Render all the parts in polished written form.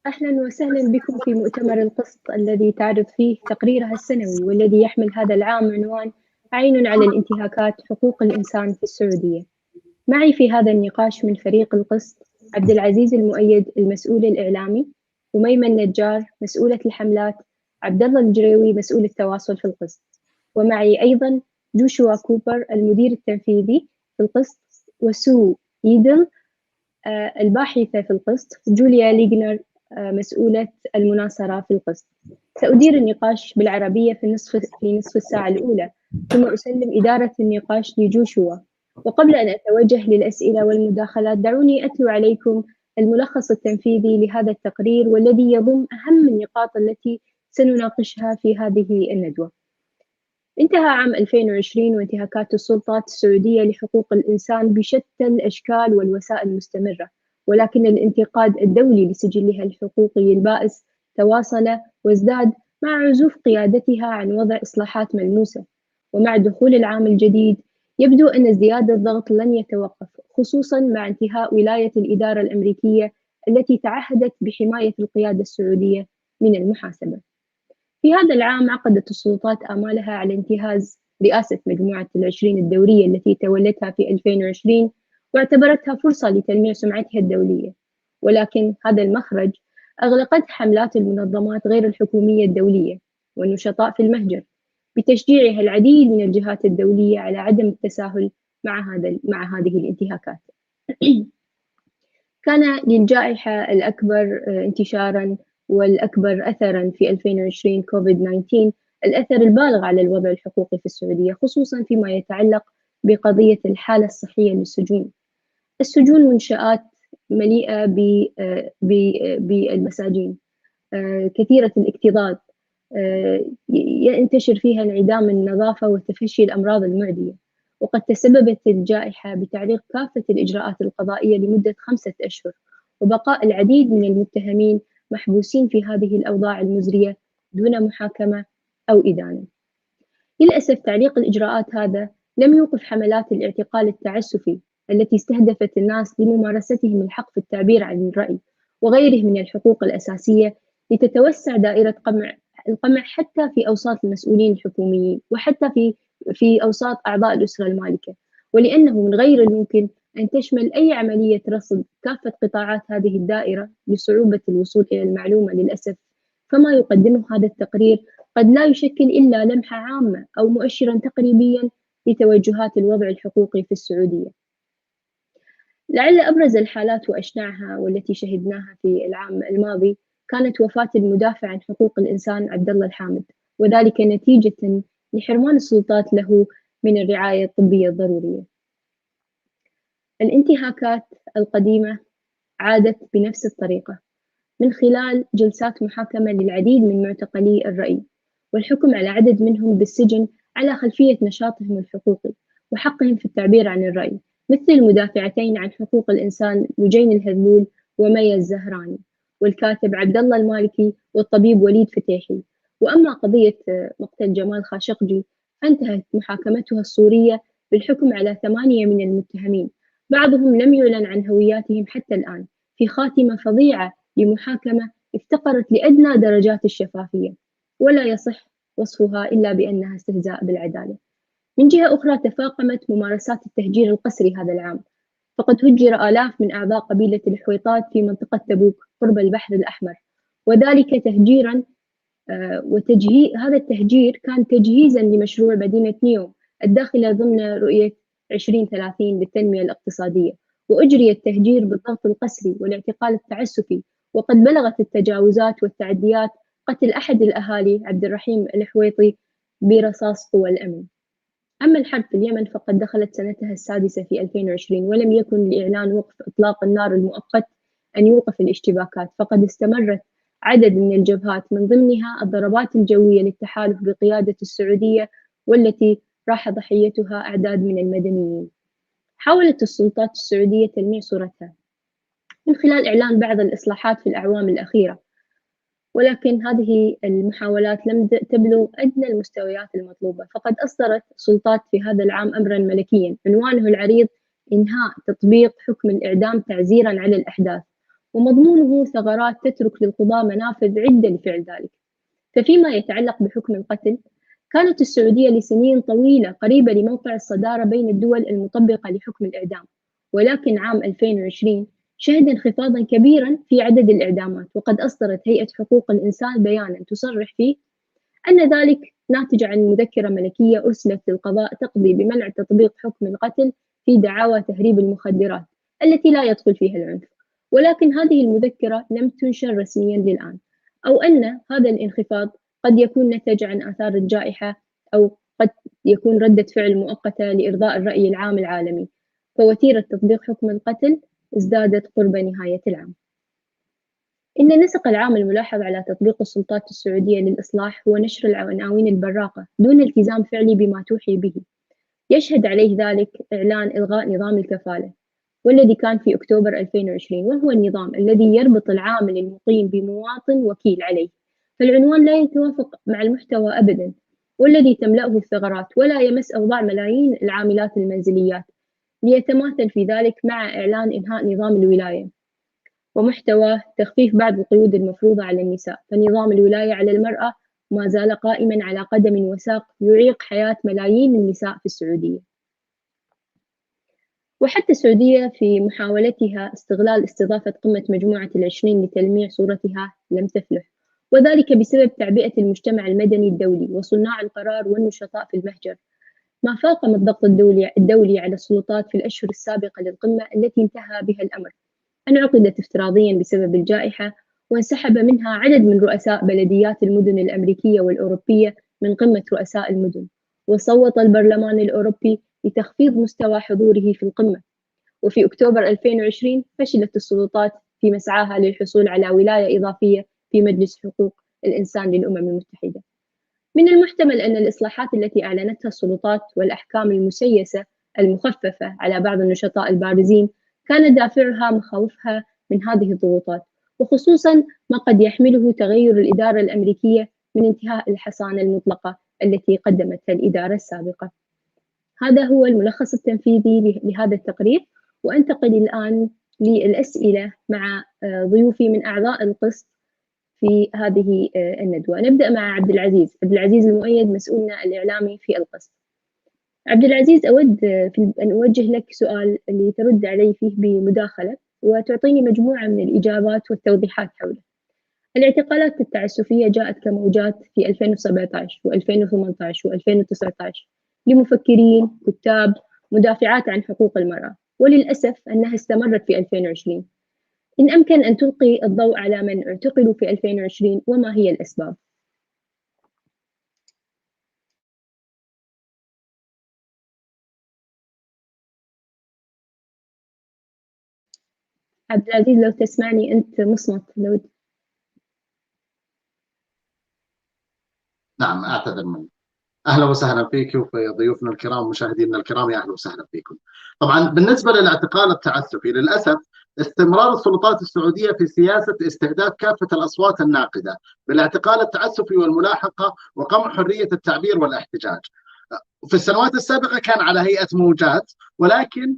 أهلا وسهلا بكم في مؤتمر القسط الذي تعرض فيه تقريرها السنوي والذي يحمل هذا العام عنوان عين على الانتهاكات حقوق الإنسان في السعودية. معي في هذا النقاش من فريق القسط عبد العزيز المؤيد المسؤول الإعلامي، وميمن النجار مسؤولة الحملات، عبد الله الجريوي مسؤول التواصل في القسط، ومعي أيضا جوشوا كوبر المدير التنفيذي في القسط، وسو يدل الباحثة في القسط، جوليا ليغنر مسؤولة المناصرة في القسط. سأدير النقاش بالعربية في نصف الساعة الأولى، ثم أسلم إدارة النقاش لجوشوا. وقبل أن أتوجه للأسئلة والمداخلات، دعوني أتلو عليكم الملخص التنفيذي لهذا التقرير، والذي يضم أهم النقاط التي سنناقشها في هذه الندوة. انتهى عام 2020 وانتهاكات السلطات السعودية لحقوق الإنسان بشتى الأشكال والوسائل مستمرة، ولكن الانتقاد الدولي لسجلها الحقوقي البائس تواصل وازداد مع عزوف قيادتها عن وضع إصلاحات ملموسة. ومع دخول العام الجديد يبدو أن ازدياد الضغط لن يتوقف، خصوصا مع انتهاء ولاية الإدارة الأمريكية التي تعهدت بحماية القيادة السعودية من المحاسبة. في هذا العام عقدت السلطات آمالها على انتهاز رئاسة مجموعة العشرين الدورية التي تولتها في 2020، واعتبرتها فرصة لتلميع سمعتها الدولية. ولكن هذا المخرج أغلقت حملات المنظمات غير الحكومية الدولية والنشطاء في المهجر، بتشجيعها العديد من الجهات الدولية على عدم التساهل مع هذه الانتهاكات. كان للجائحة الأكبر انتشاراً والأكبر أثراً في 2020 كوفيد-19 الأثر البالغ على الوضع الحقوقي في السعودية، خصوصاً فيما يتعلق بقضية الحالة الصحية للسجون. السجون منشآت مليئة بالمساجين، كثيرة الاكتظاظ، ينتشر فيها انعدام النظافة وتفشي الأمراض المعدية. وقد تسببت الجائحة بتعليق كافة الإجراءات القضائية لمدة 5 أشهر، وبقاء العديد من المتهمين محبوسين في هذه الأوضاع المزرية دون محاكمة أو إدانة. للأسف تعليق الإجراءات هذا لم يوقف حملات الاعتقال التعسفي التي استهدفت الناس لممارستهم الحق في التعبير عن الرأي وغيره من الحقوق الأساسية، لتتوسع دائرة القمع حتى في أوساط المسؤولين الحكوميين، وحتى في أوساط أعضاء الأسرة المالكة، ولأنه من غير الممكن أن تشمل أي عملية رصد كافة قطاعات هذه الدائرة لصعوبة الوصول إلى المعلومة للأسف. فما يقدمه هذا التقرير قد لا يشكل إلا لمحة عامة أو مؤشراً تقريبياً لتوجهات الوضع الحقوقي في السعودية. لعل أبرز الحالات وأشنعها والتي شهدناها في العام الماضي كانت وفاة المدافع عن حقوق الإنسان عبد الله الحامد، وذلك نتيجة لحرمان السلطات له من الرعاية الطبية الضرورية. الانتهاكات القديمة عادت بنفس الطريقة، من خلال جلسات محاكمة للعديد من معتقلي الرأي، والحكم على عدد منهم بالسجن على خلفية نشاطهم الحقوقي وحقهم في التعبير عن الرأي، مثل المدافعتين عن حقوق الإنسان لجين الهذلول ومي الزهراني، والكاتب عبد الله المالكي، والطبيب وليد فتيحي. وأما قضية مقتل جمال خاشقجي فانتهت محاكمتها الصورية بالحكم على 8 من المتهمين، بعضهم لم يعلن عن هوياتهم حتى الآن، في خاتمة فظيعة لمحاكمة افتقرت لأدنى درجات الشفافية، ولا يصح وصفها إلا بأنها استهزاء بالعدالة. من جهة أخرى تفاقمت ممارسات التهجير القسري هذا العام، فقد هجر آلاف من أعضاء قبيلة الحويطات في منطقة تبوك قرب البحر الأحمر، وذلك تهجيراً هذا التهجير كان تجهيزاً لمشروع مدينة نيوم الداخلة ضمن رؤية 2030 للتنمية الاقتصادية، وأجري التهجير بالضغط القسري والاعتقال التعسفي، وقد بلغت التجاوزات والتعديات قتل أحد الأهالي عبد الرحيم الحويطي برصاص قوى الأمن. أما الحرب في اليمن فقد دخلت سنتها السادسة في 2020، ولم يكن لإعلان وقف إطلاق النار المؤقت أن يوقف الاشتباكات، فقد استمرت عدد من الجبهات من ضمنها الضربات الجوية للتحالف بقيادة السعودية، والتي راح ضحيتها أعداد من المدنيين. حاولت السلطات السعودية تلميع صورتها من خلال إعلان بعض الإصلاحات في الأعوام الأخيرة، ولكن هذه المحاولات لم تبلغ أدنى المستويات المطلوبة، فقد أصدرت السلطات في هذا العام أمراً ملكياً عنوانه العريض إنهاء تطبيق حكم الإعدام تعزيراً على الأحداث، ومضمونه ثغرات تترك للقضاة منافذ عدة لفعل ذلك. ففيما يتعلق بحكم القتل، كانت السعودية لسنين طويلة قريبة لموقع الصدارة بين الدول المطبقة لحكم الإعدام، ولكن عام 2020 شهد انخفاضا كبيرا في عدد الإعدامات، وقد أصدرت هيئة حقوق الإنسان بيانا تصرح فيه أن ذلك ناتج عن مذكرة ملكية أرسلت للقضاء تقضي بمنع تطبيق حكم القتل في دعاوى تهريب المخدرات التي لا يدخل فيها العنف، ولكن هذه المذكرة لم تنشر رسميا للآن، أو أن هذا الانخفاض قد يكون نتج عن آثار الجائحة، أو قد يكون ردة فعل مؤقتة لإرضاء الرأي العام العالمي، فوتيرة تطبيق حكم القتل ازدادت قرب نهاية العام. إن النسق العام الملاحظ على تطبيق السلطات السعودية للإصلاح هو نشر العناوين البراقة دون التزام فعلي بما توحي به. يشهد عليه ذلك إعلان إلغاء نظام الكفالة، والذي كان في أكتوبر 2020، وهو النظام الذي يربط العامل المقيم بمواطن وكيل عليه، فالعنوان لا يتوافق مع المحتوى أبداً، والذي تملأه الثغرات ولا يمس أوضاع ملايين العاملات المنزليات، ليتماثل في ذلك مع إعلان إنهاء نظام الولاية، ومحتواه تخفيف بعض القيود المفروضة على النساء، فنظام الولاية على المرأة ما زال قائماً على قدم وساق يعيق حياة ملايين النساء في السعودية. وحتى السعودية في محاولتها استغلال استضافة قمة مجموعة العشرين لتلميع صورتها لم تفلح، وذلك بسبب تعبئة المجتمع المدني الدولي وصناع القرار والنشطاء في المهجر، ما فاقم الضغط الدولي على السلطات في الأشهر السابقة للقمة التي انتهى بها الأمر أن عقدت افتراضيا بسبب الجائحة، وانسحب منها عدد من رؤساء بلديات المدن الأمريكية والأوروبية من قمة رؤساء المدن، وصوت البرلمان الأوروبي لتخفيض مستوى حضوره في القمة. وفي أكتوبر 2020 فشلت السلطات في مسعاها للحصول على ولاية إضافية في مجلس حقوق الإنسان للأمم المتحدة. من المحتمل أن الإصلاحات التي أعلنتها السلطات والأحكام المسيسة المخففة على بعض النشطاء البارزين كان دافعها مخاوفها من هذه الضغوطات، وخصوصا ما قد يحمله تغير الإدارة الأمريكية من انتهاء الحصانة المطلقة التي قدمتها الإدارة السابقة. هذا هو الملخص التنفيذي لهذا التقرير، وأنتقل الآن للأسئلة مع ضيوفي من أعضاء القسط في هذه الندوة. نبدأ مع عبد العزيز المؤيد، مسؤولنا الإعلامي في القسط. عبد العزيز، أود أن أوجه لك سؤال اللي ترد علي فيه بمداخلة وتعطيني مجموعة من الإجابات والتوضيحات حوله. الاعتقالات التعسفية جاءت كموجات في 2017 و2018 و2019 لمفكرين، كتاب، مدافعات عن حقوق المرأة، وللأسف أنها استمرت في 2020. إن أمكن أن تلقي الضوء على من اعتقلوا في 2020 وما هي الأسباب؟ عبد العزيز لو تسمعني أنت مصمت. نعم، أعتذر منك. أهلا وسهلا فيك وفي ضيوفنا الكرام ومشاهدينا الكرام، يا أهلا وسهلا فيكم. طبعا بالنسبة للاعتقال التعسفي، للأسف استمرار السلطات السعودية في سياسة استهداف كافة الأصوات الناقدة بالاعتقال التعسفي والملاحقة وقمع حرية التعبير والاحتجاج. في السنوات السابقة كان على هيئة موجات، ولكن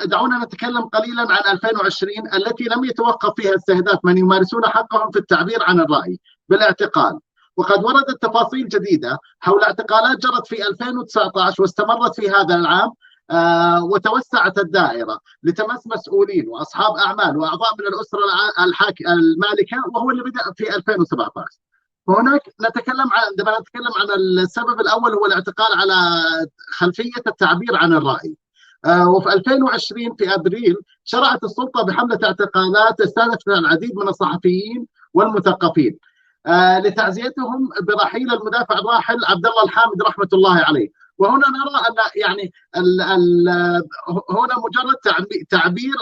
دعونا نتكلم قليلا عن 2020 التي لم يتوقف فيها استهداف من يمارسون حقهم في التعبير عن الرأي بالاعتقال. وقد وردت تفاصيل جديدة حول اعتقالات جرت في 2019 واستمرت في هذا العام، وتوسعت الدائرة لتمس مسؤولين وأصحاب أعمال وأعضاء من الأسرة المالكة، وهو اللي بدأ في 2017. وهناك عندما نتكلم عن السبب الأول هو الاعتقال على خلفية التعبير عن الرأي. وفي 2020 في أبريل شرعت السلطة بحملة اعتقالات استهدفت العديد من الصحفيين والمثقفين لتعزيتهم برحيل المدافع الراحل عبد الله الحامد رحمة الله عليه. وهنا نرى أن يعني هنا مجرد تعبير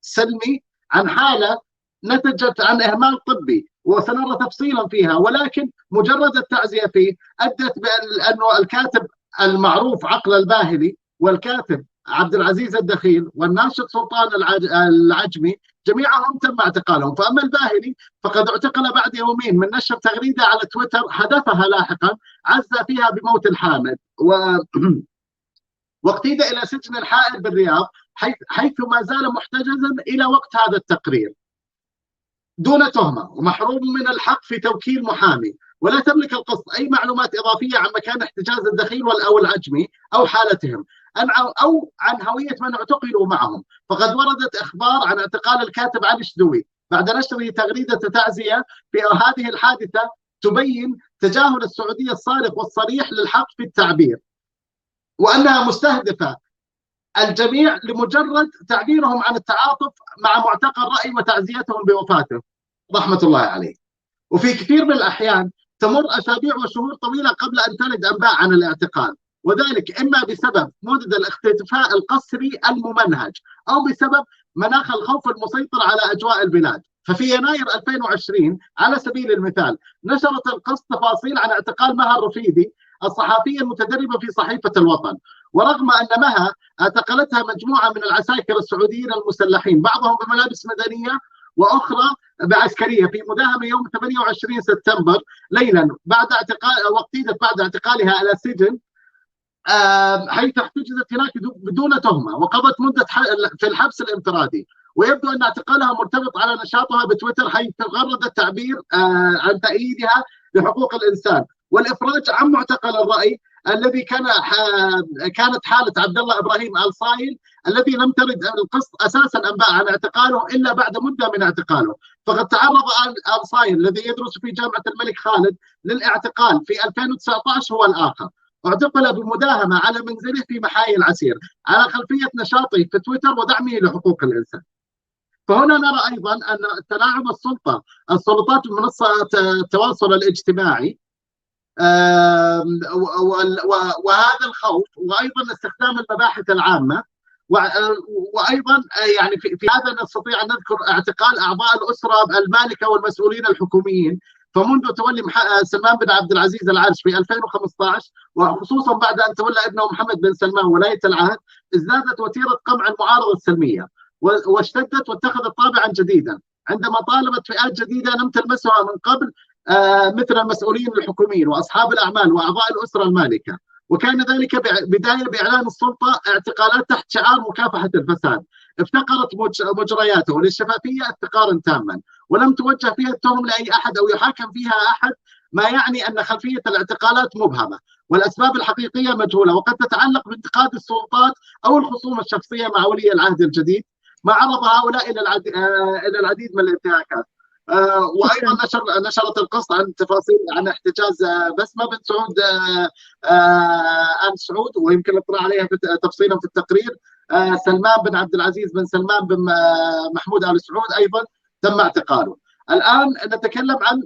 سلمي عن حالة نتجت عن إهمال طبي، وسنرى تفصيلا فيها، ولكن مجرد التعزية فيه أدت بأنه الكاتب المعروف عقل الباهلي والكاتب عبد العزيز الدخيل والناشط سلطان العجمي جميعهم تم اعتقالهم. فأما الباهلي فقد اعتقل بعد يومين من نشر تغريدة على تويتر حذفها لاحقا عزى فيها بموت الحامد، واقتيد إلى سجن الحائل بالرياض، حيث ما زال محتجزا إلى وقت هذا التقرير. دون تهمة ومحروم من الحق في توكيل محامي، ولا تملك القسط أي معلومات إضافية عن مكان احتجاز الدخيل أو العجمي أو حالتهم أو عن هوية من اعتقلوا معهم. فقد وردت إخبار عن اعتقال الكاتب علي الشدوي بعد نشره تغريدة تعزية في هذه الحادثة تبين تجاهل السعودية الصارخ والصريح للحق في التعبير، وأنها مستهدفة الجميع لمجرد تعبيرهم عن التعاطف مع معتقل الرأي وتعزيتهم بوفاته رحمة الله عليه. وفي كثير من الأحيان تمر أسابيع وشهور طويلة قبل أن ترد أنباء عن الاعتقال، وذلك إما بسبب مدد الاختفاء القسري الممنهج أو بسبب مناخ الخوف المسيطر على أجواء البلاد. ففي يناير 2020 على سبيل المثال نشرت القسط تفاصيل عن اعتقال مها الرفيدي الصحفية المتدربة في صحيفة الوطن، ورغم أن مها اعتقلتها مجموعة من العساكر السعوديين المسلحين بعضهم بملابس مدنية وأخرى بعسكرية في مداهمة يوم 28 سبتمبر ليلا بعد واقتيدت بعد اعتقالها إلى سجن حيث احتجزت هناك بدون تهمة وقضت مدة في الحبس الانفرادي. ويبدو أن اعتقالها مرتبط على نشاطها بتويتر حيث تغرد التعبير عن تأييدها لحقوق الإنسان والإفراج عن معتقل الرأي الذي كانت حالة عبد الله إبراهيم آل صايل الذي لم ترد القسط أساسا أنباء عن اعتقاله إلا بعد مدة من اعتقاله. فقد تعرض آل صايل الذي يدرس في جامعة الملك خالد للاعتقال في 2019 هو الآخر، اعتقل بمداهمة على منزله في محايا العسير على خلفية نشاطه في تويتر ودعمه لحقوق الإنسان. فهنا نرى أيضا أن تلاعب السلطات بمنصات التواصل الاجتماعي وهذا الخوف، وأيضا استخدام المباحث العامة، وأيضا يعني في هذا نستطيع أن نذكر اعتقال أعضاء الأسرة المالكة والمسؤولين الحكوميين. فمنذ تولي سلمان بن عبد العزيز العرش في 2015 وخصوصا بعد أن تولى ابنه محمد بن سلمان ولاية العهد ازدادت وتيرة قمع المعارضة السلمية واشتدت واتخذت طابعا جديدا عندما طالبت فئات جديدة لم تلمسها من قبل مثل المسؤولين الحكوميين وأصحاب الأعمال وأعضاء الأسرة المالكة. وكان ذلك بداية بإعلان السلطة اعتقالات تحت شعار مكافحة الفساد افتقرت مجرياته للشفافية افتقارا تاما، ولم توجه فيها التهم لأي أحد أو يحاكم فيها أحد، ما يعني أن خلفية الاعتقالات مبهمة والأسباب الحقيقية مجهولة، وقد تتعلق بانتقاد السلطات أو الخصومة الشخصية مع ولي العهد الجديد، ما عرض هؤلاء إلى العديد من الانتهاكات. وايضا نشرت القسط عن تفاصيل عن احتجاز بسمه بنت سعود ال سعود، ويمكن الاطلاع عليها تفصيلا في التقرير. سلمان بن عبد العزيز بن سلمان بن محمود ال سعود ايضا تم اعتقاله. الان نتكلم عن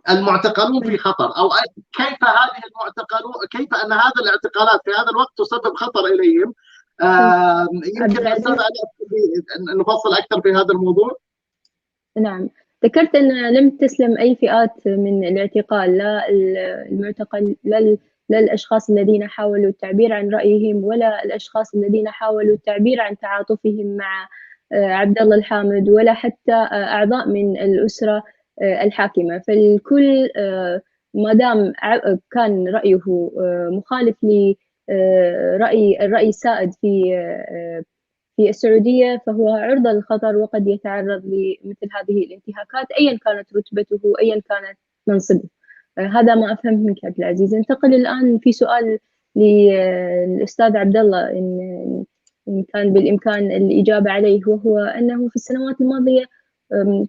المعتقلون في خطر، او كيف هذه المعتقلون، كيف ان هذه الاعتقالات في هذا الوقت تسبب خطر اليهم. يمكن نفصل اكثر في هذا الموضوع. نعم، ذكرت أن لم تسلم أي فئات من الاعتقال، لا المعتقل لا الأشخاص الذين حاولوا التعبير عن رأيهم ولا الأشخاص الذين حاولوا التعبير عن تعاطفهم مع عبد الله الحامد ولا حتى أعضاء من الأسرة الحاكمة. فالكل ما دام كان رأيه مخالف لرأي السائد في السعودية فهو عرضة للخطر وقد يتعرض لمثل هذه الانتهاكات أيا كانت رتبته أيا كانت منصبه. هذا ما أفهم منك عبد العزيز. انتقل الآن في سؤال للأستاذ عبد الله إن كان بالإمكان الإجابة عليه، وهو أنه في السنوات الماضية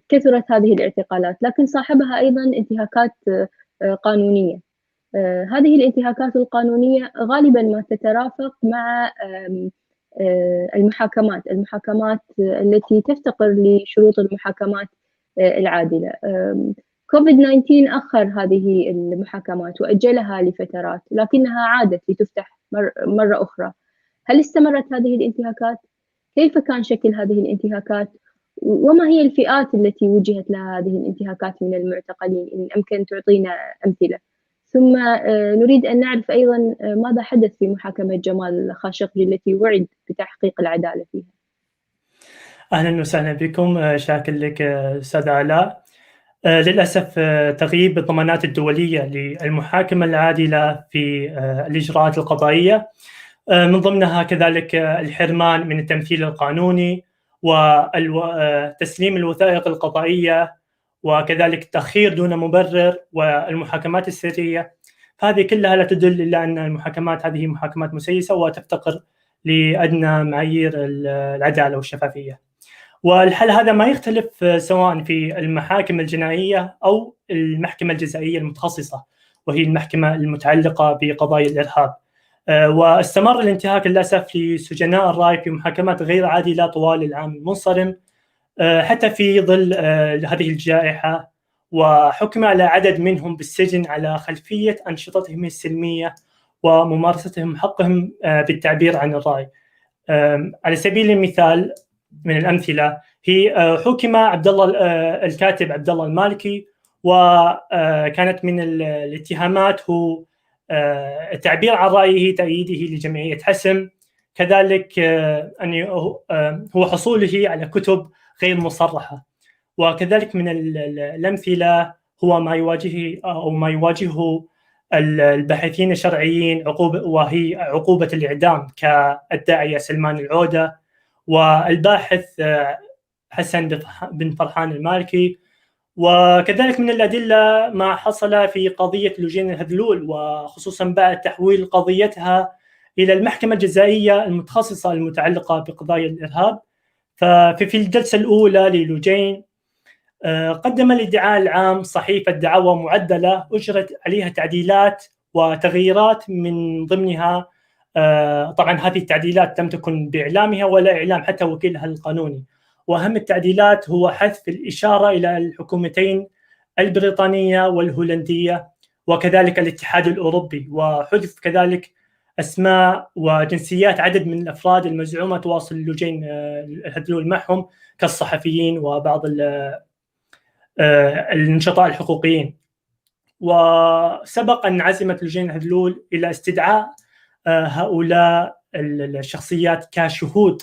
كثرت هذه الاعتقالات لكن صاحبها أيضا انتهاكات قانونية. هذه الانتهاكات القانونية غالبا ما تترافق مع المحاكمات التي تفتقر لشروط المحاكمات العادلة. كوفيد-19 أخر هذه المحاكمات وأجلها لفترات لكنها عادت لتفتح مرة أخرى. هل استمرت هذه الانتهاكات؟ كيف كان شكل هذه الانتهاكات؟ وما هي الفئات التي وجهت لها هذه الانتهاكات من المعتقلين؟ إن أمكن تعطينا أمثلة. ثم نريد أن نعرف أيضا ماذا حدث في محاكمة جمال خاشقجي التي وعد بتحقيق العدالة فيها. أهلا وسهلا بكم. شاكر لك أستاذ علاء. للأسف تغييب الضمانات الدولية للمحاكمة العادلة في الإجراءات القضائية، من ضمنها كذلك الحرمان من التمثيل القانوني وتسليم الوثائق القضائية، وكذلك التأخير دون مبرر، والمحاكمات السرية. هذه كلها لا تدل إلا أن المحاكمات هذه محاكمات مسيسة وتفتقر لأدنى معايير العدالة والشفافية. والحل هذا ما يختلف سواء في المحاكم الجنائية أو المحكمة الجزائية المتخصصة، وهي المحكمة المتعلقة بقضايا الإرهاب. واستمر الانتهاك للأسف لسجناء الرأي في محاكمات غير عادلة طوال العام المنصرم حتى في ظل هذه الجائحة، وحكم على عدد منهم بالسجن على خلفية أنشطتهم السلمية وممارستهم حقهم بالتعبير عن الرأي. على سبيل المثال من الأمثلة هي حكم عبد الله الكاتب عبد الله المالكي، وكانت من الاتهامات هو التعبير عن رأيه تأييده لجمعية حسم، كذلك أن هو حصوله على كتب غير مصرحة، وكذلك من الأمثلة هو ما يواجهه الباحثين الشرعيين وهي عقوبة الإعدام كالداعية سلمان العودة والباحث حسن بن فرحان المالكي. وكذلك من الأدلة ما حصل في قضية لوجين الهذلول، وخصوصا بعد تحويل قضيتها إلى المحكمة الجزائية المتخصصة المتعلقة بقضايا الإرهاب. ففي الجلسة الأولى للوجين قدم الادعاء العام صحيفة دعوى معدلة أجرت عليها تعديلات وتغييرات، من ضمنها طبعا هذه التعديلات لم تكن بإعلامها ولا إعلام حتى وكيلها القانوني. وأهم التعديلات هو حذف الإشارة إلى الحكومتين البريطانية والهولندية وكذلك الاتحاد الأوروبي، وحذف كذلك أسماء وجنسيات عدد من الأفراد المزعومة تواصل لوجين الهذلول معهم كالصحفيين وبعض النشطاء الحقوقيين. وسبق أن عزمت لوجين الهذلول إلى استدعاء هؤلاء الشخصيات كشهود،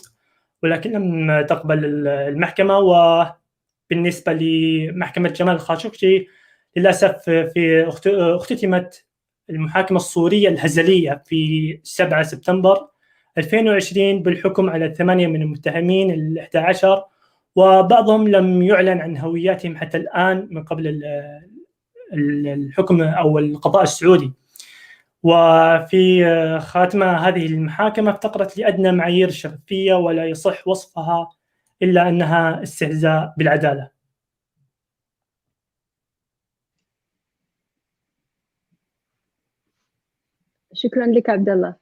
ولكن لم تقبل المحكمة. وبالنسبة لمحكمة جمال الخاشقجي للأسف في اختتمت المحاكمة الصورية الهزلية في 7 سبتمبر 2020 بالحكم على 8 من المتهمين 11، وبعضهم لم يعلن عن هوياتهم حتى الآن من قبل الحكم أو القضاء السعودي. وفي خاتمة هذه المحاكمة افتقرت لأدنى معايير الشفافية، ولا يصح وصفها إلا أنها استهزاء بالعدالة. شكرا لك عبد الله.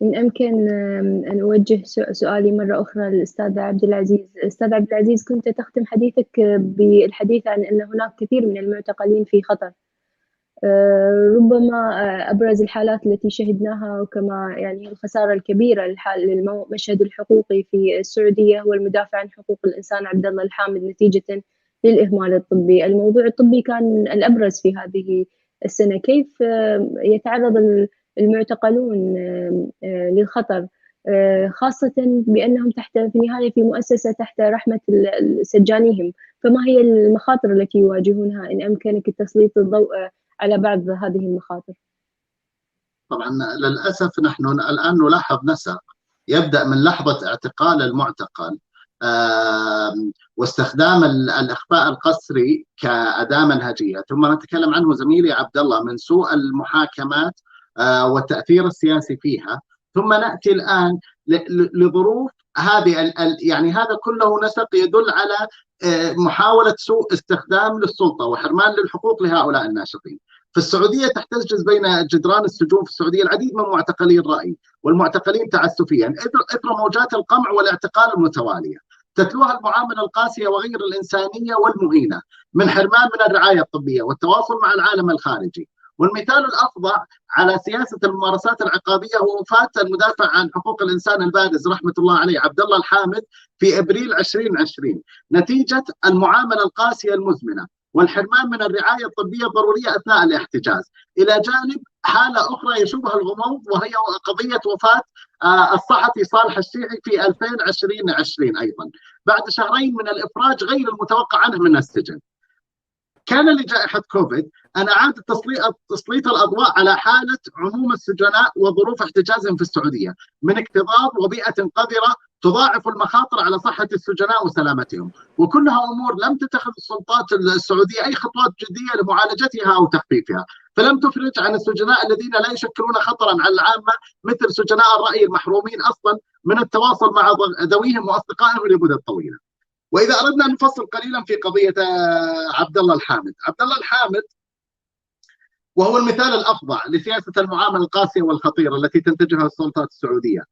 إن أمكن أن أوجه سؤالي مرة أخرى للأستاذ عبد العزيز. أستاذ عبد العزيز، كنت تختم حديثك بالحديث عن أن هناك كثير من المعتقلين في خطر. ربما أبرز الحالات التي شهدناها، وكما يعني الخسارة الكبيرة للمشهد الحقوقي في السعودية، هو المدافع عن حقوق الإنسان عبد الله الحامد نتيجة للإهمال الطبي. الموضوع الطبي كان الأبرز في هذه السنة. كيف يتعرض المعتقلون للخطر، خاصة بأنهم في النهاية في مؤسسة تحت رحمة سجانيهم؟ فما هي المخاطر التي يواجهونها؟ إن أمكنك تسليط الضوء على بعض هذه المخاطر. طبعا للأسف نحن الآن نلاحظ نسق يبدأ من لحظة اعتقال المعتقل واستخدام الإخفاء القسري كأداة منهجية، ثم نتكلم عنه زميلي عبد الله من سوء المحاكمات والتأثير السياسي فيها، ثم نأتي الآن لظروف هذه يعني هذا كله نسق يدل على محاولة سوء استخدام للسلطة وحرمان للحقوق لهؤلاء الناشطين. في السعودية تحتجز بين جدران السجون في السعودية العديد من معتقلي الرأي والمعتقلين تعسفيا إثر موجات القمع والاعتقال المتوالية تتلوها المعاملة القاسية وغير الإنسانية والمهينة، من حرمان من الرعاية الطبية والتواصل مع العالم الخارجي. والمثال الأفظع على سياسة الممارسات العقابية هو وفاة المدافع عن حقوق الإنسان البارز رحمة الله عليه عبد الله الحامد في أبريل 2020 نتيجة المعاملة القاسية المزمنة والحرمان من الرعاية الطبية الضرورية أثناء الاحتجاز، إلى جانب حالة أخرى يشوبها الغموض وهي قضية وفاة الصحفي صالح الشيعي في 2020 أيضا بعد شهرين من الإفراج غير المتوقع عنه من السجن. كان لجائحة كوفيد أن أعادت تسليط الأضواء على حالة عموم السجناء وظروف احتجازهم في السعودية من اكتظاظ وبيئة قذرة تضاعف المخاطر على صحة السجناء وسلامتهم، وكلها أمور لم تتخذ السلطات السعودية أي خطوات جدية لمعالجتها أو تخفيفها، فلم تفرج عن السجناء الذين لا يشكلون خطرا على العامة مثل سجناء الرأي المحرومين أصلا من التواصل مع ذويهم وأصدقائهم لمدة طويلة. وإذا أردنا أن نفصل قليلا في قضية عبد الله الحامد، عبد الله الحامد وهو المثال الأفظع لسياسة المعاملة القاسية والخطيرة التي تنتجها السلطات السعودية.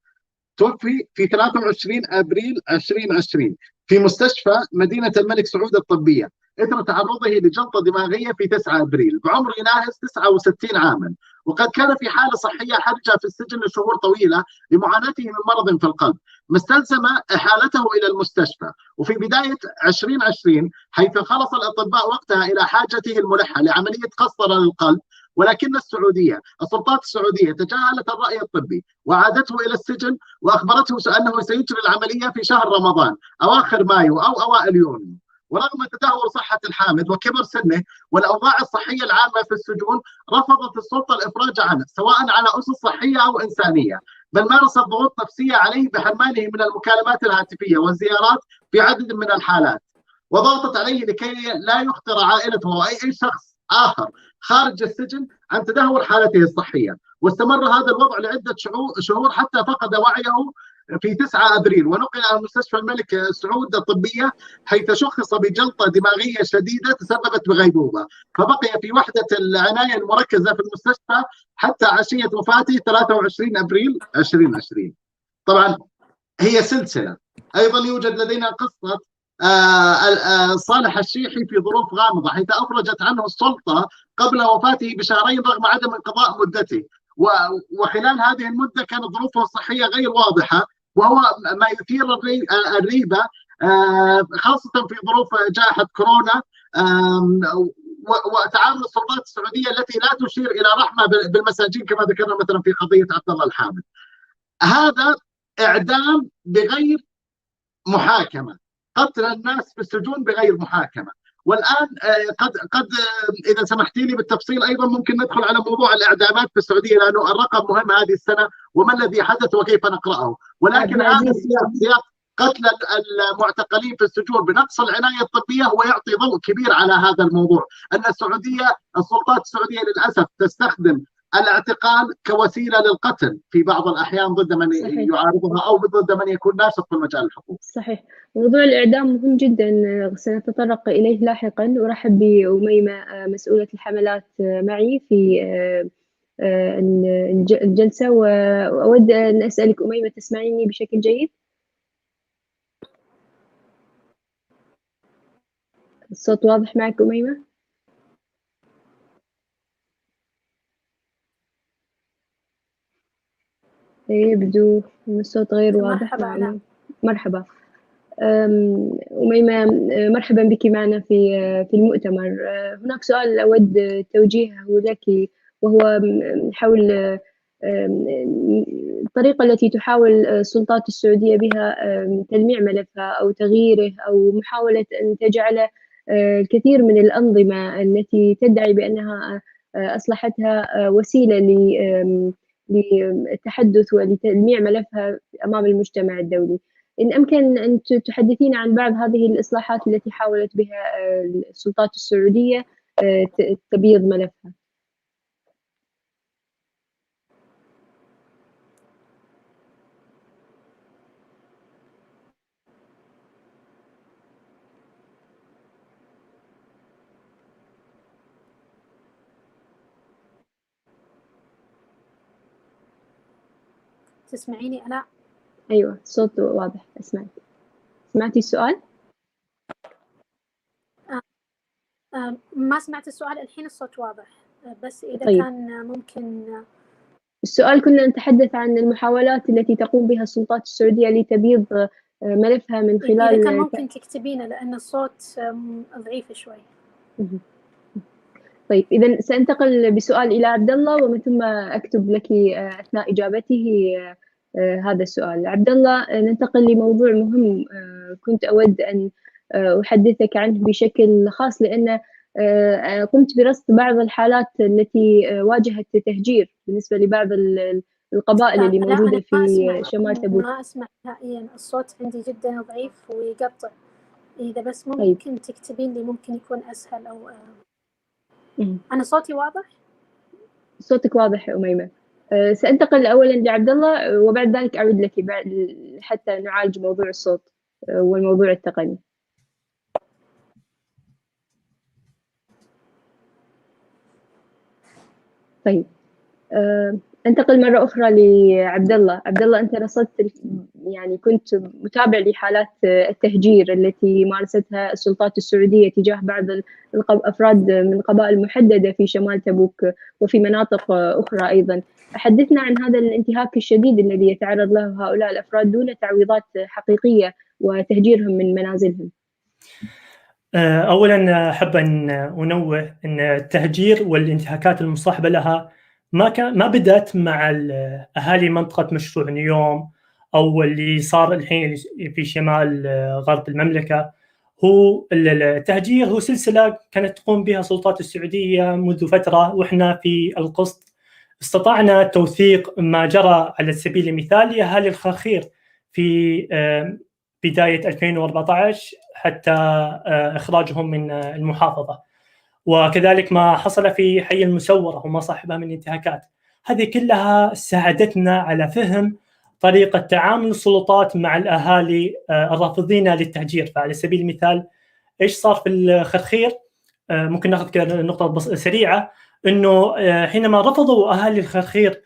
توفي في 23 أبريل 2020 في مستشفى مدينة الملك سعود الطبية إثر تعرضه لجلطة دماغية في 9 أبريل بعمر يناهز 69 عاما، وقد كان في حالة صحية حرجة في السجن لشهور طويلة لمعاناته من مرض في القلب، ما استلزم إحالته إلى المستشفى. وفي بداية 2020 حيث خلص الأطباء وقتها إلى حاجته الملحة لعملية قسط للقلب، ولكن السلطات السعودية تجاهلت الرأي الطبي وعادته إلى السجن وأخبرته أنه سيجري العملية في شهر رمضان أواخر مايو أو أوائل يونيو. ورغم تدهور صحة الحامد وكبر سنه والأوضاع الصحية العامة في السجون، رفضت السلطة الإفراج عنه سواء على أسس صحية أو إنسانية، بل مارست ضغوط نفسية عليه بحرمانه من المكالمات الهاتفية والزيارات في عدد من الحالات، وضغطت عليه لكي لا يخطر عائلته أو أي شخص آخر خارج السجن عن تدهور حالته الصحية. واستمر هذا الوضع لعدة شهور حتى فقد وعيه في 9 أبريل ونقل إلى مستشفى الملك سعود الطبية حيث شخص بجلطة دماغية شديدة تسببت بغيبوبة، فبقي في وحدة العناية المركزة في المستشفى حتى عشية وفاته 23 أبريل 2020. طبعا هي سلسلة. أيضا يوجد لدينا قصة صالح الشيحي في ظروف غامضة حيث أفرجت عنه السلطة قبل وفاته بشهرين رغم عدم انقضاء مدته، وخلال هذه المدة كانت ظروفه الصحية غير واضحة، وهو ما يثير الريبة خاصة في ظروف جائحة كورونا وتعامل السلطات السعودية التي لا تشير إلى رحمة بالمساجين كما ذكرنا مثلا في قضية عبد الله الحامد. هذا إعدام بغير محاكمة، قتل الناس في السجون بغير محاكمة. والآن قد إذا سمحتي لي بالتفصيل أيضا ممكن ندخل على موضوع الإعدامات في السعودية لأنه الرقم مهم هذه السنة وما الذي حدث وكيف نقرأه، ولكن هذا سياق قتل المعتقلين في السجون بنقص العناية الطبية هو يعطي ضوء كبير على هذا الموضوع، أن السلطات السعودية للأسف تستخدم الاعتقال كوسيلة للقتل في بعض الأحيان ضد من يعارضها أو ضد من يكون ناشط في مجال الحقوق. صحيح. موضوع الإعدام مهم جدا سنتطرق إليه لاحقا. أرحب بأميمة مسؤولة الحملات معي في الجلسة، وأود أن أسألك أميمة تسمعيني بشكل جيد؟ الصوت واضح معك أميمة؟ يبدو أن الصوت غير واضح. مرحبا. مرحبا أميمة، مرحبا بك معنا في المؤتمر. هناك سؤال أود توجيهه لك، وهو حول الطريقة التي تحاول السلطات السعودية بها تلميع ملفها أو تغييره أو محاولة أن تجعل الكثير من الأنظمة التي تدعي بأنها أصلحتها وسيلة للتحدث ولتلميع ملفها أمام المجتمع الدولي. إن أمكن أن تحدثينا عن بعض هذه الإصلاحات التي حاولت بها السلطات السعودية تبييض ملفها. تسمعيني أنا؟ أيوة الصوت واضح، أسمعك. سمعتي السؤال؟ ما سمعت السؤال الحين، الصوت واضح بس إذا طيب. كان ممكن. السؤال كنا نتحدث عن المحاولات التي تقوم بها السلطات السعودية لتبييض ملفها من خلال إذا كان ممكن تكتبينه لأن الصوت ضعيف شوي. طيب إذا سأنتقل بسؤال إلى عبد الله ومن ثم أكتب لك أثناء إجابته هذا السؤال. عبد الله، ننتقل لموضوع مهم كنت أود أن أحدثك عنه بشكل خاص، لأن قمت برصد بعض الحالات التي واجهت تهجير بالنسبة لبعض القبائل اللي موجودة في شمال تبوك. ما أسمع نهائيا، الصوت عندي جدا ضعيف ويقطع. إذا بس ممكن تكتبين لي ممكن يكون أسهل. أو أنا صوتي واضح؟ صوتك واضح يا أميمة. سأنتقل أولا لعبد الله وبعد ذلك أعود لك حتى نعالج موضوع الصوت والموضوع التقني. طيب، انتقل مرة أخرى لعبد الله. عبد الله، أنت رصدت يعني كنت متابع لحالات التهجير التي مارستها السلطات السعودية تجاه بعض أفراد من قبائل محددة في شمال تبوك وفي مناطق أخرى أيضا. حدثنا عن هذا الانتهاك الشديد الذي يتعرض له هؤلاء الأفراد دون تعويضات حقيقية وتهجيرهم من منازلهم. أولا أحب أن أنوه أن التهجير والانتهاكات المصاحبة لها ما بدأت مع أهالي منطقة مشروع نيوم أو اللي صار الحين في شمال غرب المملكة. هو التهجير هو سلسلة كانت تقوم بها سلطات السعودية منذ فترة، وإحنا في القسط استطعنا توثيق ما جرى على سبيل المثال لأهالي الخرخير في بداية 2014 حتى إخراجهم من المحافظة، وكذلك ما حصل في حي المسورة وما صاحبها من انتهاكات. هذه كلها ساعدتنا على فهم طريقة تعامل السلطات مع الأهالي الرافضين للتهجير. فعلى سبيل المثال إيش صار في الخرخير؟ ممكن ناخذ كذا نقطة سريعة، إنه حينما رفضوا أهالي الخرخير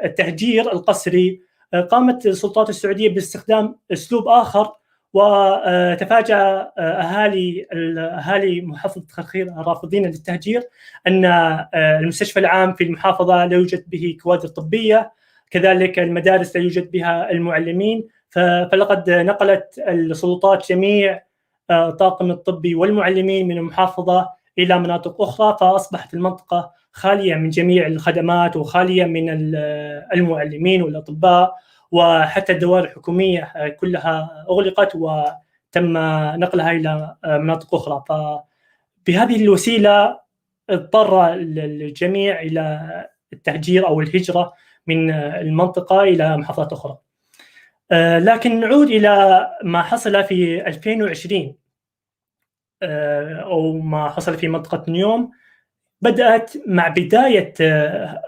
التهجير القسري، قامت السلطات السعودية باستخدام أسلوب آخر، وتفاجأ أهالي محافظة خرخير الرافضين للتهجير أن المستشفى العام في المحافظة لا يوجد به كوادر طبية، كذلك المدارس لا يوجد بها المعلمين. فلقد نقلت السلطات جميع طاقم الطبي والمعلمين من المحافظة إلى مناطق أخرى، فأصبحت المنطقة خالية من جميع الخدمات وخالية من المعلمين والأطباء، وحتى الدوائر الحكومية كلها أغلقت وتم نقلها إلى مناطق أخرى. فبهذه الوسيلة اضطر الجميع إلى التهجير أو الهجرة من المنطقة إلى محافظات أخرى. لكن نعود إلى ما حصل في 2020 أو ما حصل في منطقة نيوم. بدأت مع بداية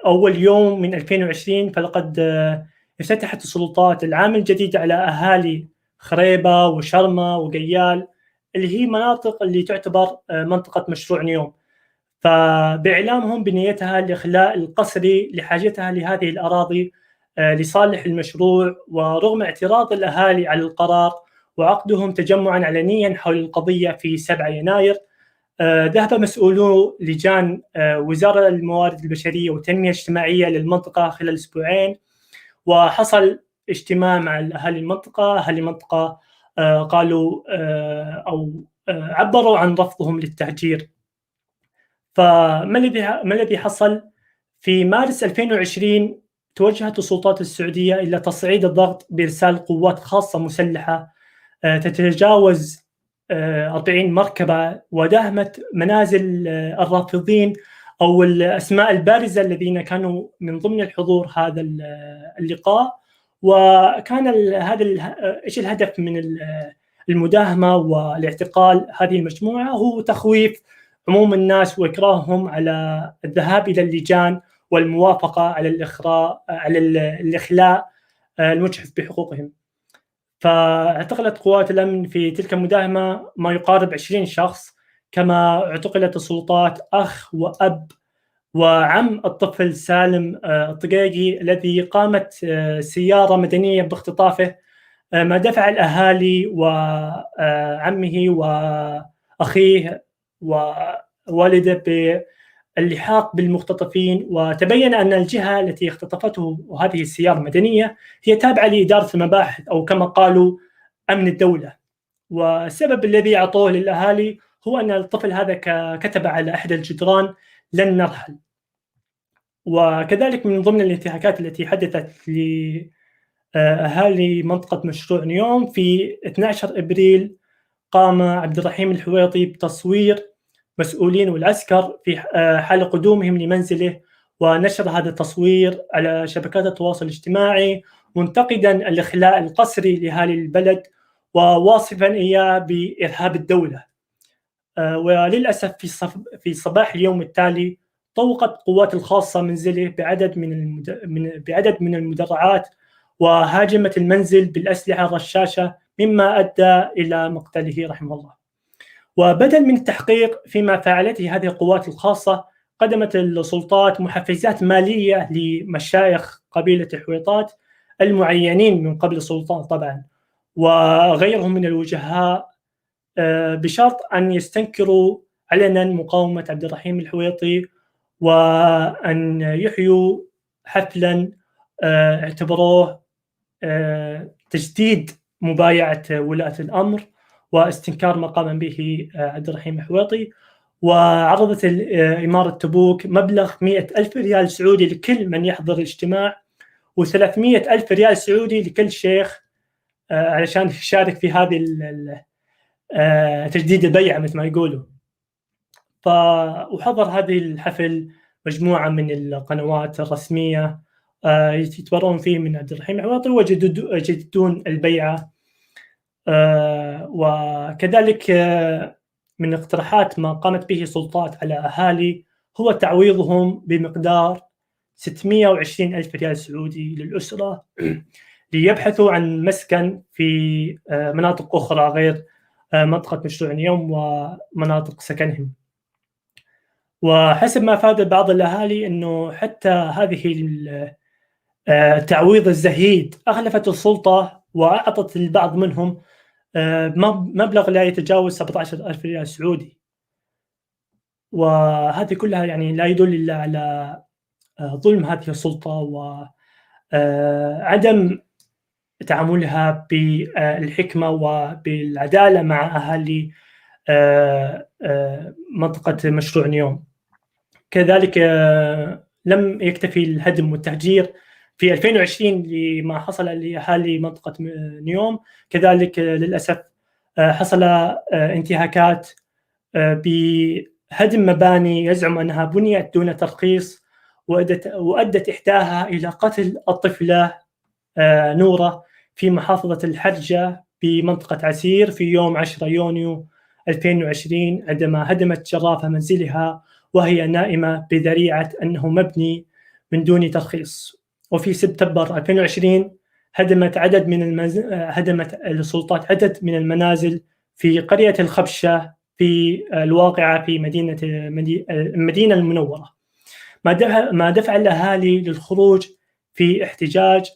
أول يوم من 2020، فلقد افتتحت السلطات العام الجديد على أهالي خريبة وشرمة وقيال، اللي هي مناطق اللي تعتبر منطقة مشروع نيوم، فبإعلامهم بنيتها الإخلاء القسري لحاجتها لهذه الأراضي لصالح المشروع. ورغم اعتراض الأهالي على القرار وعقدهم تجمعا علنيا حول القضية في 7 يناير، ذهب مسؤولو لجان وزارة الموارد البشرية والتنمية الاجتماعية للمنطقة خلال أسبوعين، وحصل اجتماع مع أهالي المنطقة. أهالي المنطقة قالوا أو عبروا عن رفضهم للتهجير. فما الذي حصل؟ في مارس 2020 توجهت السلطات السعودية إلى تصعيد الضغط بإرسال قوات خاصة مسلحة تتجاوز 40 مركبة، وداهمت منازل الرافضين أو الأسماء البارزة الذين كانوا من ضمن الحضور هذا اللقاء. وكان إيش الهدف من المداهمة والاعتقال هذه المجموعة؟ هو تخويف عموم الناس وإكراههم على الذهاب إلى اللجان والموافقة على الإخلاء المجحف بحقوقهم. فاعتقلت قوات الأمن في تلك المداهمة ما يقارب 20 شخص، كما اعتقلت السلطات أخ وأب وعم الطفل سالم الطقيقي الذي قامت سيارة مدنية باختطافه، ما دفع الأهالي وعمه وأخيه ووالده باللحاق بالمختطفين. وتبين أن الجهة التي اختطفته وهذه السيارة المدنية هي تابعة لإدارة المباحث أو كما قالوا أمن الدولة. والسبب الذي أعطوه للأهالي هو أن الطفل هذا كتب على أحد الجدران لن نرحل. وكذلك من ضمن الانتهاكات التي حدثت لأهالي منطقة مشروع نيوم، في 12 إبريل قام عبد الرحيم الحويطي بتصوير المسؤولين والعسكر في حال قدومهم لمنزله، ونشر هذا التصوير على شبكات التواصل الاجتماعي منتقدا الإخلاء القسري لأهالي البلد وواصفا إياه بإرهاب الدولة. وللأسف في صباح اليوم التالي طوقت قوات الخاصة منزله بعدد من المدرعات وهاجمت المنزل بالأسلحة الرشاشة، مما أدى إلى مقتله رحمه الله. وبدل من التحقيق فيما فعلته هذه القوات الخاصة، قدمت السلطات محفزات مالية لمشايخ قبيلة حويطات المعينين من قبل السلطان طبعا وغيرهم من الوجهاء، بشرط أن يستنكروا علنا مقاومة عبد الرحيم الحويطي، وأن يحيوا حفلا اعتبروه تجديد مبايعة ولاة الأمر واستنكار ما قام به عبد الرحيم الحويطي. وعرضت إمارة تبوك مبلغ 100,000 ريال سعودي لكل من يحضر الاجتماع، و300,000 ريال سعودي لكل شيخ علشان يشارك في هذه تجديد البيعة مثل ما يقولوا. وحضر هذه الحفل مجموعة من القنوات الرسمية يتبرون فيه من عبد الرحيم الحويطي ويجددون البيعة. وكذلك من اقتراحات ما قامت به سلطات على أهالي هو تعويضهم بمقدار 620,000 ريال سعودي للأسرة ليبحثوا عن مسكن في مناطق أخرى غير منطقة مشروع اليوم ومناطق سكنهم. وحسب ما أفاد بعض الأهالي أنه حتى هذه التعويض الزهيد أغلفت السلطة وأعطت البعض منهم مبلغ لا يتجاوز 17,000 ريال سعودي. وهذه كلها يعني لا يدل إلا على ظلم هذه السلطة وعدم تعاملها بالحكمة وبالعدالة مع أهالي منطقة مشروع نيوم. كذلك لم يكتفي الهدم والتهجير في 2020 لما حصل لأهالي منطقة نيوم، كذلك للأسف حصل انتهاكات بهدم مباني يزعم أنها بنيت دون ترخيص، وأدت إحداها إلى قتل الطفلة نورة في محافظة الحرجة بمنطقة عسير في يوم 10 يونيو 2020 عندما هدمت جرافة منزلها وهي نائمة بذريعة أنه مبني من دون ترخيص. وفي سبتمبر 2020 هدمت السلطات عدد من المنازل في قرية الخبشة في الواقعة في المدينة المنورة، ما دفع الأهالي للخروج في احتجاج.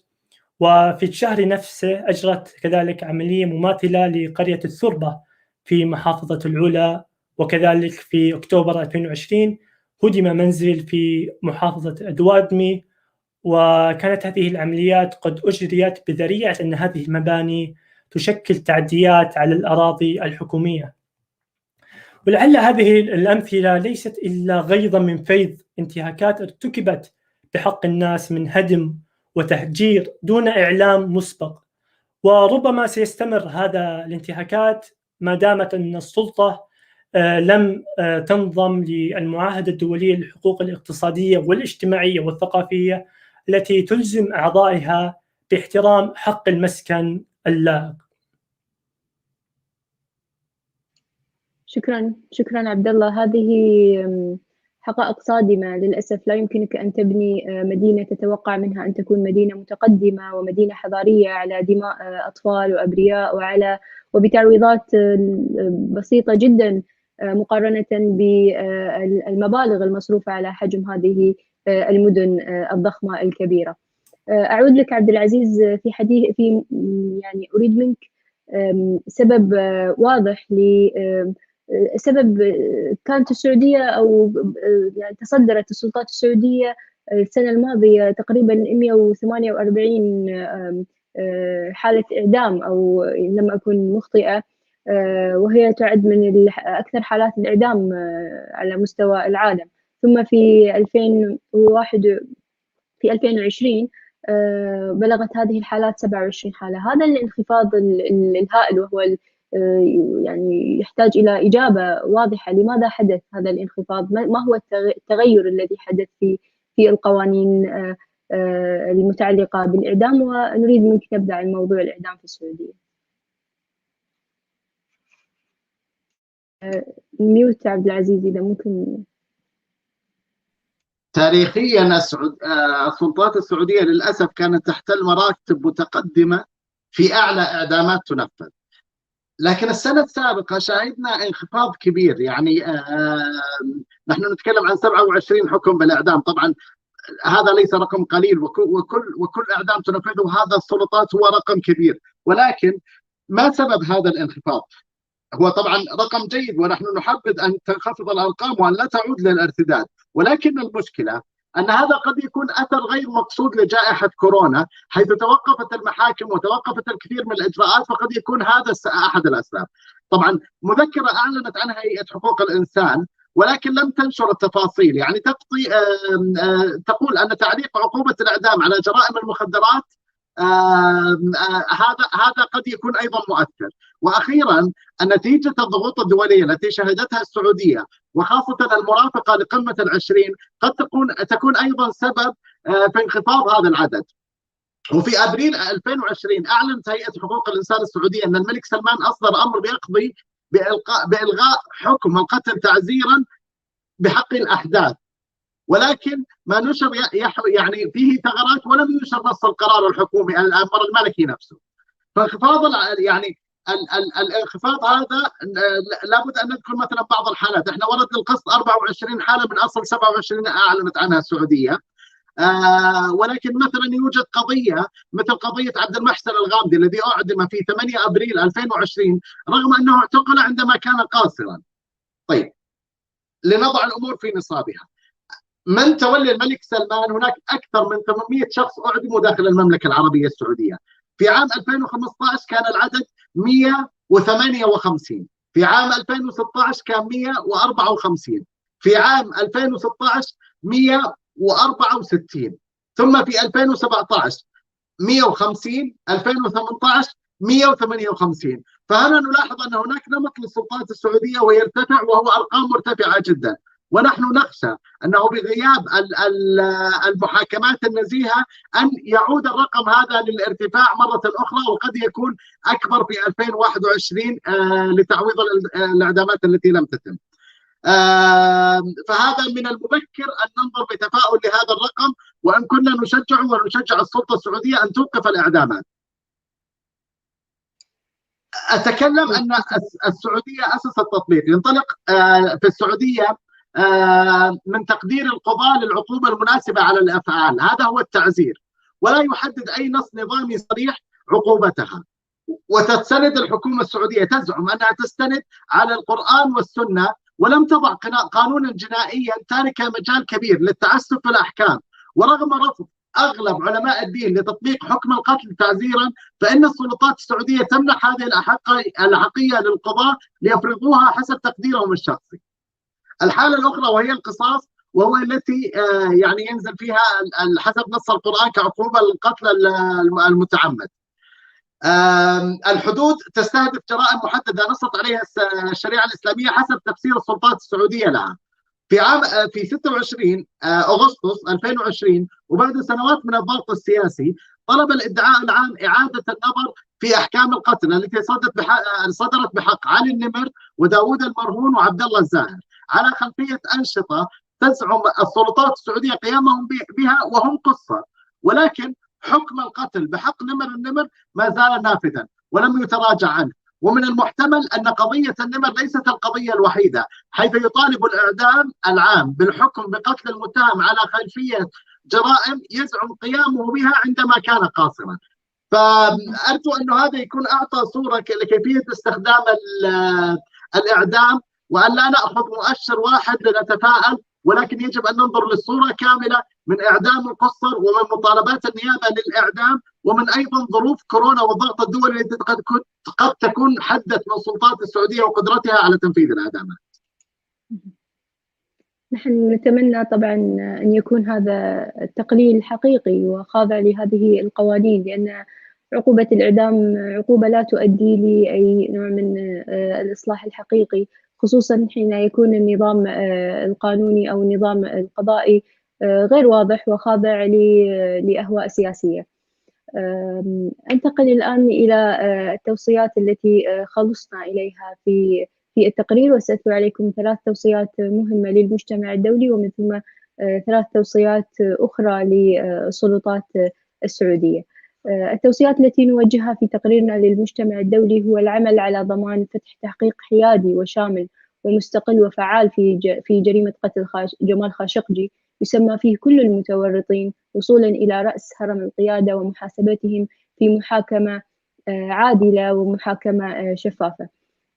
وفي الشهر نفسه أجرت كذلك عملية مماثلة لقرية الثربة في محافظة العلا. وكذلك في أكتوبر 2020 هدم منزل في محافظة دوادمي، وكانت هذه العمليات قد أجريت بذريعة أن هذه المباني تشكل تعديات على الأراضي الحكومية. ولعل هذه الأمثلة ليست إلا غيظا من فيض انتهاكات ارتكبت بحق الناس من هدم وتهجير دون إعلام مسبق. وربما سيستمر هذا الانتهاكات ما دامت أن السلطة لم تنضم للمعاهدة الدولية للحقوق الاقتصادية والاجتماعية والثقافية التي تلزم أعضائها باحترام حق المسكن اللائق. شكرا عبد الله. هذه حقائق صادمة للأسف. لا يمكنك أن تبني مدينة تتوقع منها أن تكون مدينة متقدمة ومدينة حضارية على دماء أطفال وأبرياء وبتعويضات بسيطة جدا مقارنة بالمبالغ المصروفة على حجم هذه المدن الضخمة الكبيرة. أعود لك عبد العزيز في يعني أريد منك سبب واضح سبب كانت السعودية أو يعني تصدرت السلطات السعودية السنة الماضية تقريبا 148 حالة إعدام أو لم أكن مخطئة، وهي تعد من أكثر حالات الإعدام على مستوى العالم. ثم في 2020 بلغت هذه الحالات 27 حالة. هذا الانخفاض الهائل وهو يعني يحتاج إلى إجابة واضحة. لماذا حدث هذا الانخفاض؟ ما هو التغير الذي حدث في القوانين المتعلقة بالإعدام؟ ونريد منك تبدأ عن موضوع الإعدام في السعودية. ميوت عبد العزيز إذا ممكن. تاريخيا السلطات السعودية للأسف كانت تحتل مراتب متقدمة في أعلى إعدامات تنفذ، لكن السنة السابقة شاهدنا انخفاض كبير. يعني نحن نتكلم عن 27 حكم بالإعدام. طبعا هذا ليس رقم قليل، وكل إعدام تنفذه هذا السلطات هو رقم كبير، ولكن ما سبب هذا الانخفاض؟ هو طبعا رقم جيد، ونحن نحبذ أن تنخفض الأرقام وأن لا تعود للارتداد، ولكن المشكلة أن هذا قد يكون أثر غير مقصود لجائحة كورونا، حيث توقفت المحاكم وتوقفت الكثير من الإجراءات، فقد يكون هذا أحد الأسباب. طبعا مذكرة أعلنت عنها هيئة حقوق الإنسان، ولكن لم تنشر التفاصيل. يعني تقول أن تعليق عقوبة الإعدام على جرائم المخدرات هذا قد يكون أيضا مؤثر. وأخيرا نتيجة الضغوط الدولية التي شهدتها السعودية، وخاصة المرافقة لقمة ال20، قد تكون أيضا سبب في انخفاض هذا العدد. وفي أبريل 2020 أعلنت هيئة حقوق الإنسان السعودية أن الملك سلمان أصدر أمر بيقضي بإلغاء حكم القتل تعزيرا بحق الأحداث، ولكن ما نشر يعني فيه ثغرات، ولم ينشر نص القرار الحكومي الأمر الملكي نفسه. فانخفاض يعني الانخفاض هذا لابد ان نذكر مثلا بعض الحالات. احنا ورد للقسط 24 حاله من اصل 27 اعلنت عنها السعوديه. ولكن مثلا يوجد قضيه مثل قضيه عبد المحسن الغامدي الذي اعدم في 8 ابريل 2020 رغم انه اعتقل عندما كان قاصرا. طيب، لنضع الامور في نصابها. من تولي الملك سلمان هناك اكثر من 800 شخص اعدموا داخل المملكه العربيه السعوديه. في عام 2015 كان العدد 158، في عام 2016 كان 154، في عام 2016 164، ثم في 2017 150، 2018 158. فهنا نلاحظ أن هناك نمط للسلطات السعودية ويرتفع، وهو أرقام مرتفعة جدا. ونحن نخشى أنه بغياب المحاكمات النزيهة أن يعود الرقم هذا للارتفاع مرة أخرى، وقد يكون أكبر في 2021 لتعويض الإعدامات التي لم تتم. فهذا من المبكر أن ننظر بتفاؤل لهذا الرقم، وأن كنا ونشجع السلطة السعودية أن توقف الإعدامات. أتكلم أن السعودية أسس التطبيق ينطلق في السعودية من تقدير القضاء للعقوبة المناسبة على الأفعال، هذا هو التعزير، ولا يحدد أي نص نظامي صريح عقوبتها. وتستند الحكومة السعودية، تزعم أنها تستند على القرآن والسنة، ولم تضع قانونا جنائيا تاركا مجال كبير للتعسف في الأحكام. ورغم رفض أغلب علماء الدين لتطبيق حكم القتل تعزيرا، فإن السلطات السعودية تمنح هذه الأحقية للقضاء ليفرضوها حسب تقديرهم الشخصي. الحالة الأخرى وهي القصاص، وهو التي يعني ينزل فيها حسب نص القرآن كعقوبة للقتل المتعمد. الحدود تستهدف جرائم محددة نصت عليها الشريعة الإسلامية حسب تفسير السلطات السعودية لها. في 26 أغسطس 2020، وبعد سنوات من الضغط السياسي، طلب الادعاء العام إعادة النظر في أحكام القتل التي صدرت بحق علي النمر وداود المرهون وعبد الله الزاهر على خلفية أنشطة تزعم السلطات السعودية قيامهم بها وهم قصة، ولكن حكم القتل بحق نمر النمر ما زال نافذا ولم يتراجع عنه. ومن المحتمل أن قضية النمر ليست القضية الوحيدة، حيث يطالب الإعدام العام بالحكم بقتل المتهم على خلفية جرائم يزعم قيامه بها عندما كان قاصرا. فأرجو أن هذا يكون أعطى صورة لكيفية استخدام الإعدام، وأن لا نأخذ مؤشر واحد لنتفاءل، ولكن يجب أن ننظر للصورة كاملة من إعدام القصر ومن مطالبات النيابة للإعدام، ومن أيضا ظروف كورونا والضغط الدولي التي قد تكون حدت من سلطات السعودية وقدرتها على تنفيذ الإعدامات. نحن نتمنى طبعا أن يكون هذا التقليل حقيقي وخاضع لهذه القوانين، لأن عقوبة الإعدام عقوبة لا تؤدي لأي نوع من الإصلاح الحقيقي، خصوصا حين يكون النظام القانوني أو النظام القضائي غير واضح وخاضع لأهواء سياسية. أنتقل الآن إلى التوصيات التي خلصنا إليها في التقرير، وسأتلو عليكم 3 توصيات مهمة للمجتمع الدولي ومن ثم 3 توصيات أخرى للسلطات السعودية. التوصيات التي نوجهها في تقريرنا للمجتمع الدولي هو العمل على ضمان فتح تحقيق حيادي وشامل ومستقل وفعال في جريمة قتل جمال خاشقجي، يسمى فيه كل المتورطين وصولا إلى رأس هرم القيادة ومحاسبتهم في محاكمة عادلة ومحاكمة شفافة.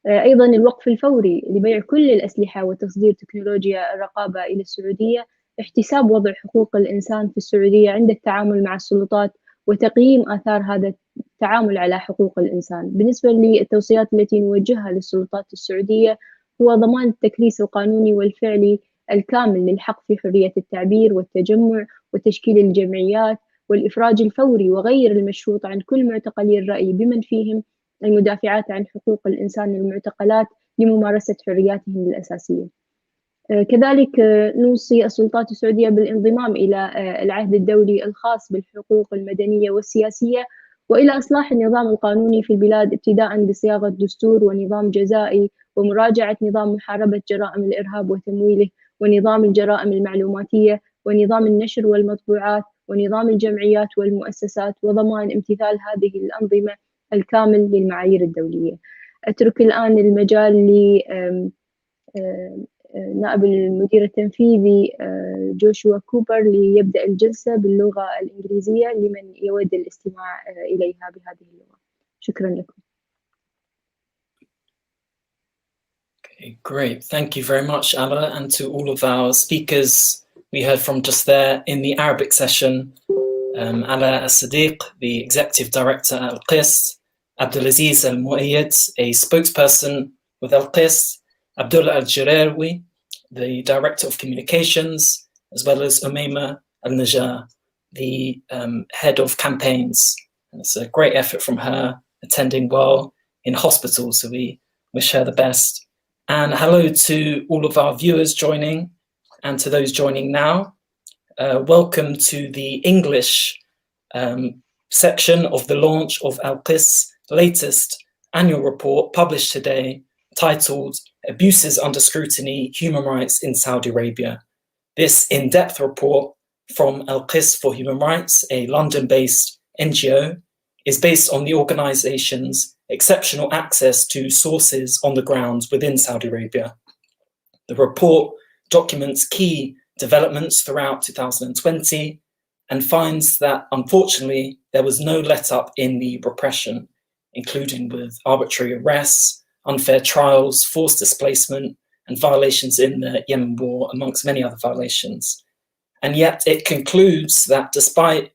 أيضا الوقف الفوري لبيع كل الأسلحة وتصدير تكنولوجيا الرقابة إلى السعودية، احتساب وضع حقوق الإنسان في السعودية عند التعامل مع السلطات وتقييم آثار هذا التعامل على حقوق الإنسان. بالنسبة للتوصيات التي نوجهها للسلطات السعودية هو ضمان التكريس القانوني والفعلي الكامل للحق في حرية التعبير والتجمع وتشكيل الجمعيات، والإفراج الفوري وغير المشروط عن كل معتقلي الرأي بمن فيهم المدافعات عن حقوق الإنسان المعتقلات لممارسة حرياتهم الأساسية. كذلك نوصي السلطات السعودية بالانضمام إلى العهد الدولي الخاص بالحقوق المدنية والسياسية، وإلى إصلاح النظام القانوني في البلاد ابتداء بصياغة دستور ونظام جزائي ومراجعة نظام محاربة جرائم الإرهاب وتمويله ونظام الجرائم المعلوماتية ونظام النشر والمطبوعات ونظام الجمعيات والمؤسسات، وضمان امتثال هذه الأنظمة الكامل للمعايير الدولية. أترك الآن المجال نائب المدير التنفيذي جوشوا كوبر ليبدأ الجلسة باللغة الإنجليزية لمن يود الاستماع إليها بهذه اللغة. شكرا لكم. Okay, great. Thank you very much, Ala, and to all of our speakers we heard from just there in the Arabic session. Ala As-Sadiq, the Executive Director at Al-Qisط, Abdulaziz Al-Muayyad, a spokesperson with Al-Qisط, Abdullah Al-Jirawi, the Director of Communications, as well as Umayma Al-Najjar, the Head of Campaigns. And it's a great effort from her, attending well in hospital, so we wish her the best. And hello to all of our viewers joining and to those joining now. Welcome to the English section of the launch of Al-Qisṭ's latest annual report published today, titled Abuses Under Scrutiny, Human Rights in Saudi Arabia. This in-depth report from Al-Qisṭ for Human Rights, a London-based NGO, is based on the organization's exceptional access to sources on the ground within Saudi Arabia. The report documents key developments throughout 2020 and finds that, unfortunately, there was no let-up in the repression, including with arbitrary arrests, unfair trials, forced displacement, and violations in the Yemen war, amongst many other violations. And yet it concludes that despite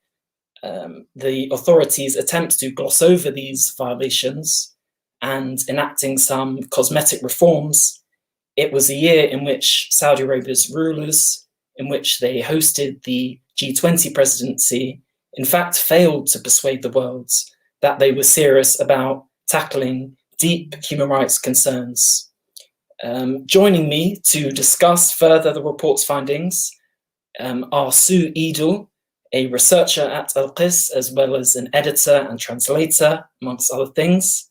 the authorities' attempts to gloss over these violations and enacting some cosmetic reforms, it was a year in which Saudi Arabia's rulers, in which they hosted the G20 presidency, in fact failed to persuade the world that they were serious about tackling deep human rights concerns. Joining me to discuss further the report's findings are Sue Edel, a researcher at Al-Qisṭ, as well as an editor and translator, amongst other things,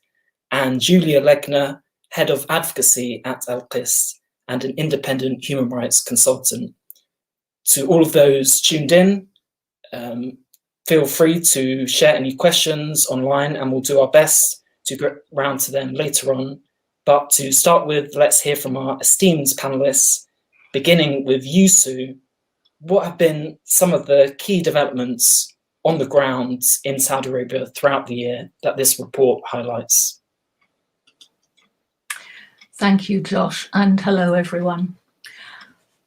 and Julia Legner, head of advocacy at Al-Qisṭ and an independent human rights consultant. To all of those tuned in, feel free to share any questions online and we'll do our best to get round to them later on. But to start with, let's hear from our esteemed panelists, beginning with you, Sue. What have been some of the key developments on the ground in Saudi Arabia throughout the year that this report highlights? Thank you, Josh, and hello, everyone.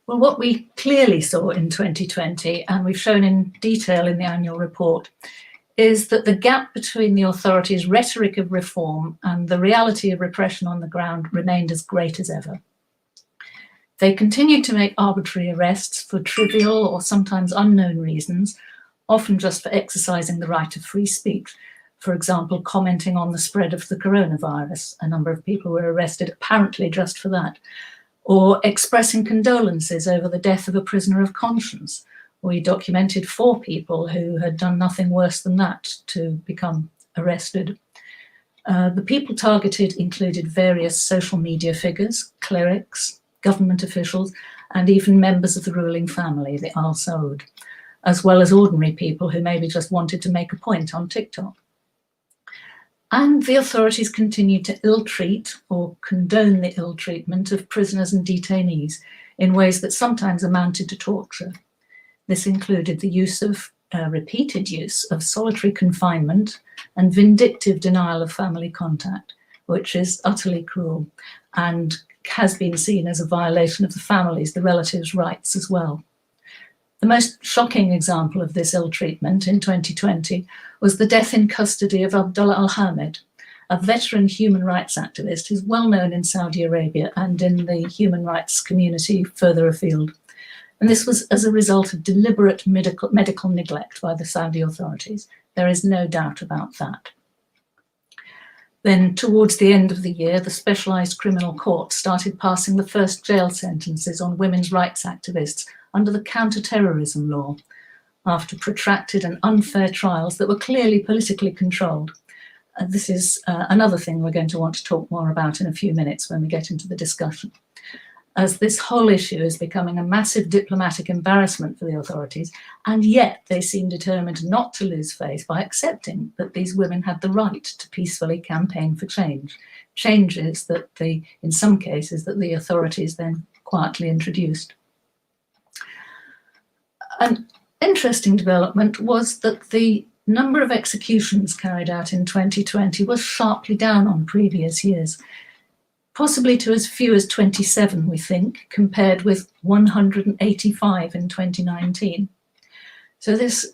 Well, what we clearly saw in 2020, and we've shown in detail in the annual report, is that the gap between the authorities' rhetoric of reform and the reality of repression on the ground remained as great as ever. They continued to make arbitrary arrests for trivial or sometimes unknown reasons, often just for exercising the right of free speech, for example, commenting on the spread of the coronavirus. A number of people were arrested apparently just for that. Or expressing condolences over the death of a prisoner of conscience. We documented 4 people who had done nothing worse than that to become arrested. The people targeted included various social media figures, clerics, government officials, and even members of the ruling family, the Al Saud, as well as ordinary people who maybe just wanted to make a point on TikTok. And the authorities continued to ill-treat or condone the ill-treatment of prisoners and detainees in ways that sometimes amounted to torture. This included the use of repeated use of solitary confinement and vindictive denial of family contact, which is utterly cruel and has been seen as a violation of the families, the relatives' rights as well. The most shocking example of this ill-treatment in 2020 was the death in custody of Abdullah Al-Hamed, a veteran human rights activist who's well known in Saudi Arabia and in the human rights community further afield. And this was as a result of deliberate medical neglect by the Saudi authorities. There is no doubt about that. Then, towards the end of the year, the Specialised Criminal Court started passing the first jail sentences on women's rights activists under the counter-terrorism law, after protracted and unfair trials that were clearly politically controlled. This is another thing we're going to want to talk more about in a few minutes when we get into the discussion, as this whole issue is becoming a massive diplomatic embarrassment for the authorities, and yet they seem determined not to lose face by accepting that these women had the right to peacefully campaign for change, changes that in some cases, that the authorities then quietly introduced. An interesting development was that the number of executions carried out in 2020 was sharply down on previous years, possibly to as few as 27, we think, compared with 185 in 2019. So this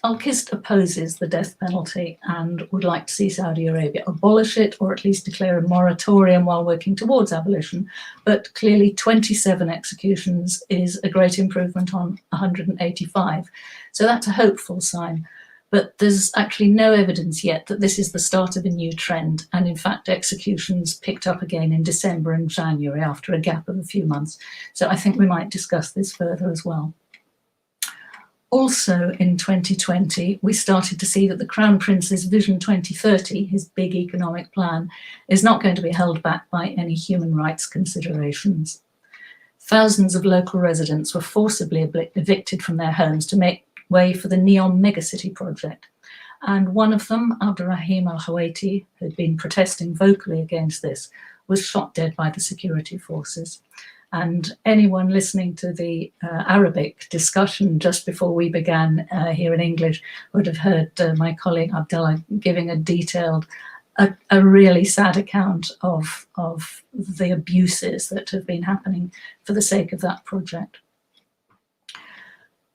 Al-Qist opposes the death penalty and would like to see Saudi Arabia abolish it, or at least declare a moratorium while working towards abolition. But clearly 27 executions is a great improvement on 185. So that's a hopeful sign. But there's actually no evidence yet that this is the start of a new trend. And in fact, executions picked up again in December and January after a gap of a few months. So I think we might discuss this further as well. Also in 2020, we started to see that the Crown Prince's Vision 2030, his big economic plan, is not going to be held back by any human rights considerations. Thousands of local residents were forcibly evicted from their homes to make way for the Neom Megacity project. And one of them, Abdurrahim Al-Hawaiti, who had been protesting vocally against this, was shot dead by the security forces. And anyone listening to the Arabic discussion just before we began here in English would have heard my colleague Abdullah giving a detailed, a really sad account of the abuses that have been happening for the sake of that project.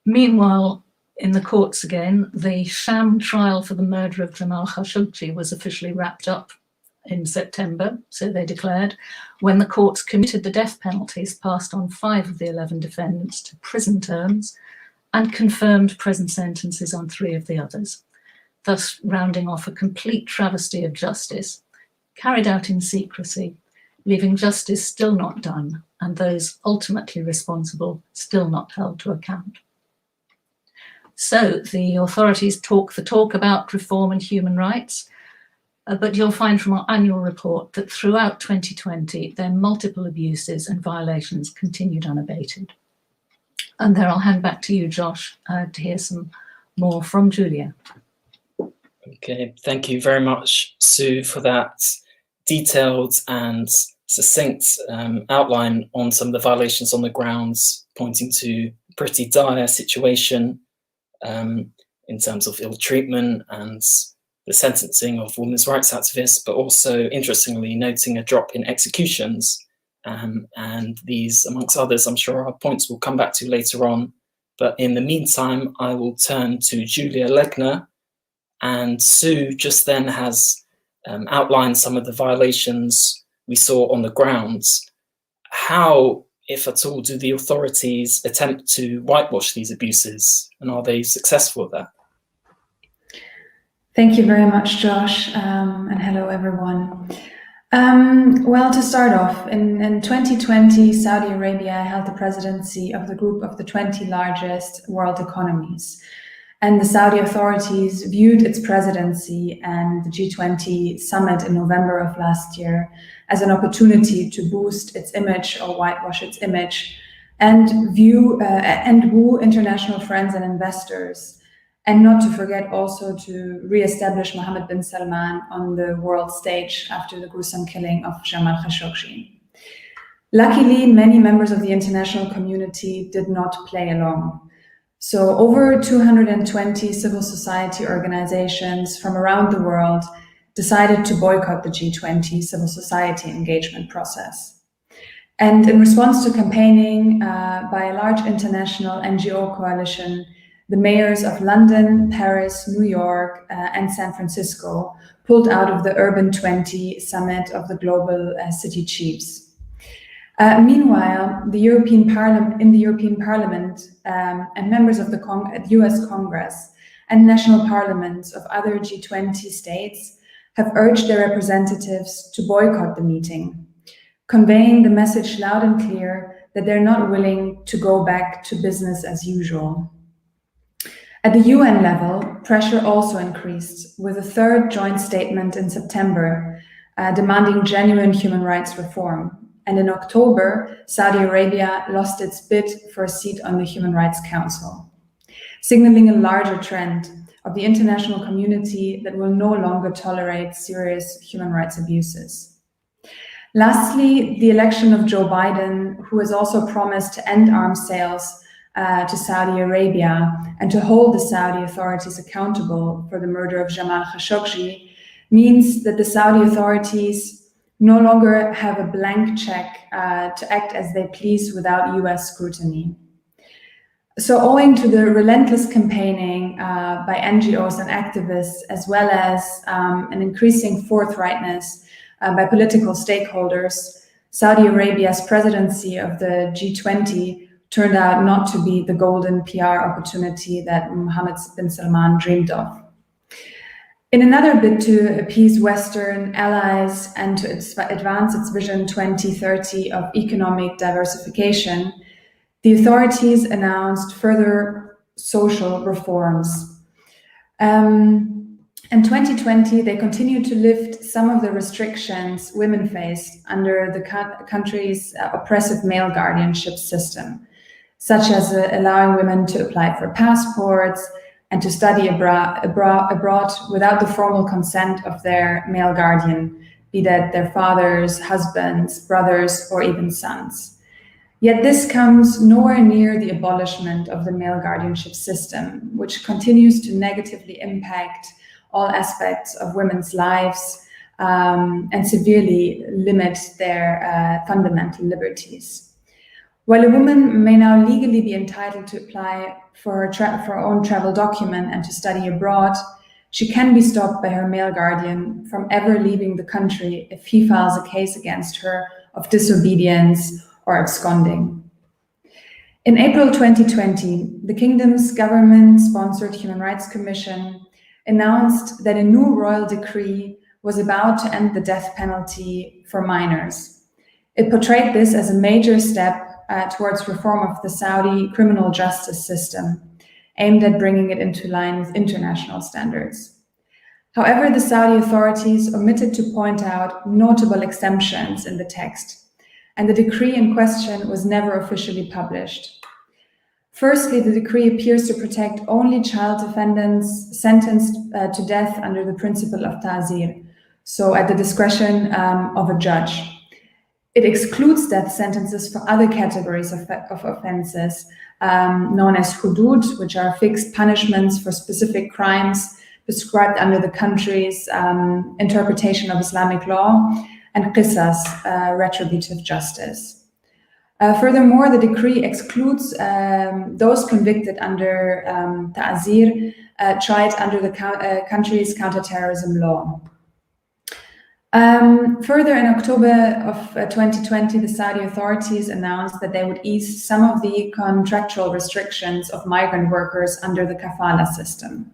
Meanwhile, in the courts again, the sham trial for the murder of Jamal Khashoggi was officially wrapped up in September, so they declared, when the courts commuted the death penalties passed on 5 of the 11 defendants to prison terms and confirmed present sentences on 3 of the others, thus rounding off a complete travesty of justice, carried out in secrecy, leaving justice still not done and those ultimately responsible still not held to account. So the authorities talk the talk about reform and human rights, but you'll find from our annual report that throughout 2020, their multiple abuses and violations continued unabated. And there I'll hand back to you, Josh, to hear some more from Julia. Okay, thank you very much, Sue, for that detailed and succinct outline on some of the violations on the grounds, pointing to a pretty dire situation in terms of ill treatment and the sentencing of women's rights activists, but also, interestingly, noting a drop in executions. And these, amongst others, I'm sure our points will come back to later on. But in the meantime, I will turn to Julia Legner. And Sue just then has outlined some of the violations we saw on the grounds. How, if at all, do the authorities attempt to whitewash these abuses? And are they successful at that? Thank you very much, Josh, and hello, everyone. Well, to start off, in 2020, Saudi Arabia held the presidency of the group of the 20 largest world economies. And the Saudi authorities viewed its presidency and the G20 summit in November of last year as an opportunity to boost its image or whitewash its image and woo international friends and investors, and not to forget also to re-establish Mohammed bin Salman on the world stage after the gruesome killing of Jamal Khashoggi. Luckily, many members of the international community did not play along. So over 220 civil society organizations from around the world decided to boycott the G20 civil society engagement process. And in response to campaigning by a large international NGO coalition, the mayors of London, Paris, New York, and San Francisco pulled out of the Urban 20 summit of the global city chiefs. Meanwhile, in the European Parliament and members of the US Congress and national parliaments of other G20 states have urged their representatives to boycott the meeting, conveying the message loud and clear that they're not willing to go back to business as usual. At the UN level, pressure also increased, with a third joint statement in September demanding genuine human rights reform. And in October, Saudi Arabia lost its bid for a seat on the Human Rights Council, signaling a larger trend of the international community that will no longer tolerate serious human rights abuses. Lastly, the election of Joe Biden, who has also promised to end arms sales to Saudi Arabia and to hold the Saudi authorities accountable for the murder of Jamal Khashoggi, means that the Saudi authorities no longer have a blank check to act as they please without US scrutiny. So owing to the relentless campaigning by NGOs and activists, as well as an increasing forthrightness by political stakeholders, Saudi Arabia's presidency of the G20 turned out not to be the golden PR opportunity that Mohammed bin Salman dreamed of. In another bid to appease Western allies and to advance its Vision 2030 of economic diversification, the authorities announced further social reforms. In 2020, they continued to lift some of the restrictions women faced under the country's oppressive male guardianship system, such as allowing women to apply for passports and to study abroad without the formal consent of their male guardian, be that their fathers, husbands, brothers, or even sons. Yet this comes nowhere near the abolishment of the male guardianship system, which continues to negatively impact all aspects of women's lives and severely limit their fundamental liberties. While a woman may now legally be entitled to apply for her own travel document and to study abroad, she can be stopped by her male guardian from ever leaving the country if he files a case against her of disobedience or absconding. In April 2020, the Kingdom's government-sponsored Human Rights Commission announced that a new royal decree was about to end the death penalty for minors. It portrayed this as a major step towards reform of the Saudi criminal justice system, aimed at bringing it into line with international standards. However, the Saudi authorities omitted to point out notable exemptions in the text, and the decree in question was never officially published. Firstly, the decree appears to protect only child defendants sentenced to death under the principle of ta'zir, so at the discretion of a judge. It excludes death sentences for other categories of offenses, known as hudud, which are fixed punishments for specific crimes prescribed under the country's interpretation of Islamic law, and qisas, retributive justice. Furthermore, the decree excludes those convicted under ta'zir, tried under the country's counterterrorism law. Further, in October of 2020, the Saudi authorities announced that they would ease some of the contractual restrictions of migrant workers under the kafala system.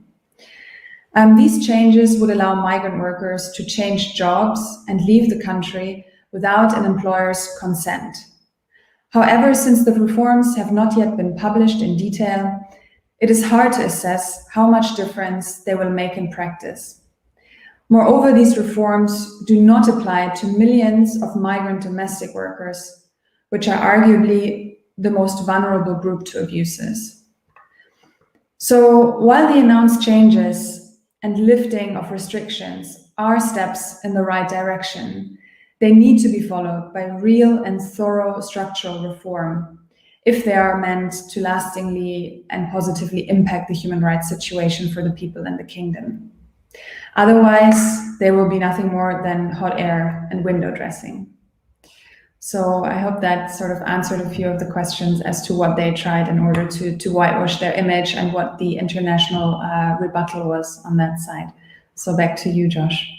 These changes would allow migrant workers to change jobs and leave the country without an employer's consent. However, since the reforms have not yet been published in detail, it is hard to assess how much difference they will make in practice. Moreover, these reforms do not apply to millions of migrant domestic workers, which are arguably the most vulnerable group to abuses. So while the announced changes and lifting of restrictions are steps in the right direction, they need to be followed by real and thorough structural reform if they are meant to lastingly and positively impact the human rights situation for the people in the kingdom. Otherwise, they will be nothing more than hot air and window dressing. So I hope that sort of answered a few of the questions as to what they tried in order to whitewash their image and what the international rebuttal was on that side. So back to you, Josh.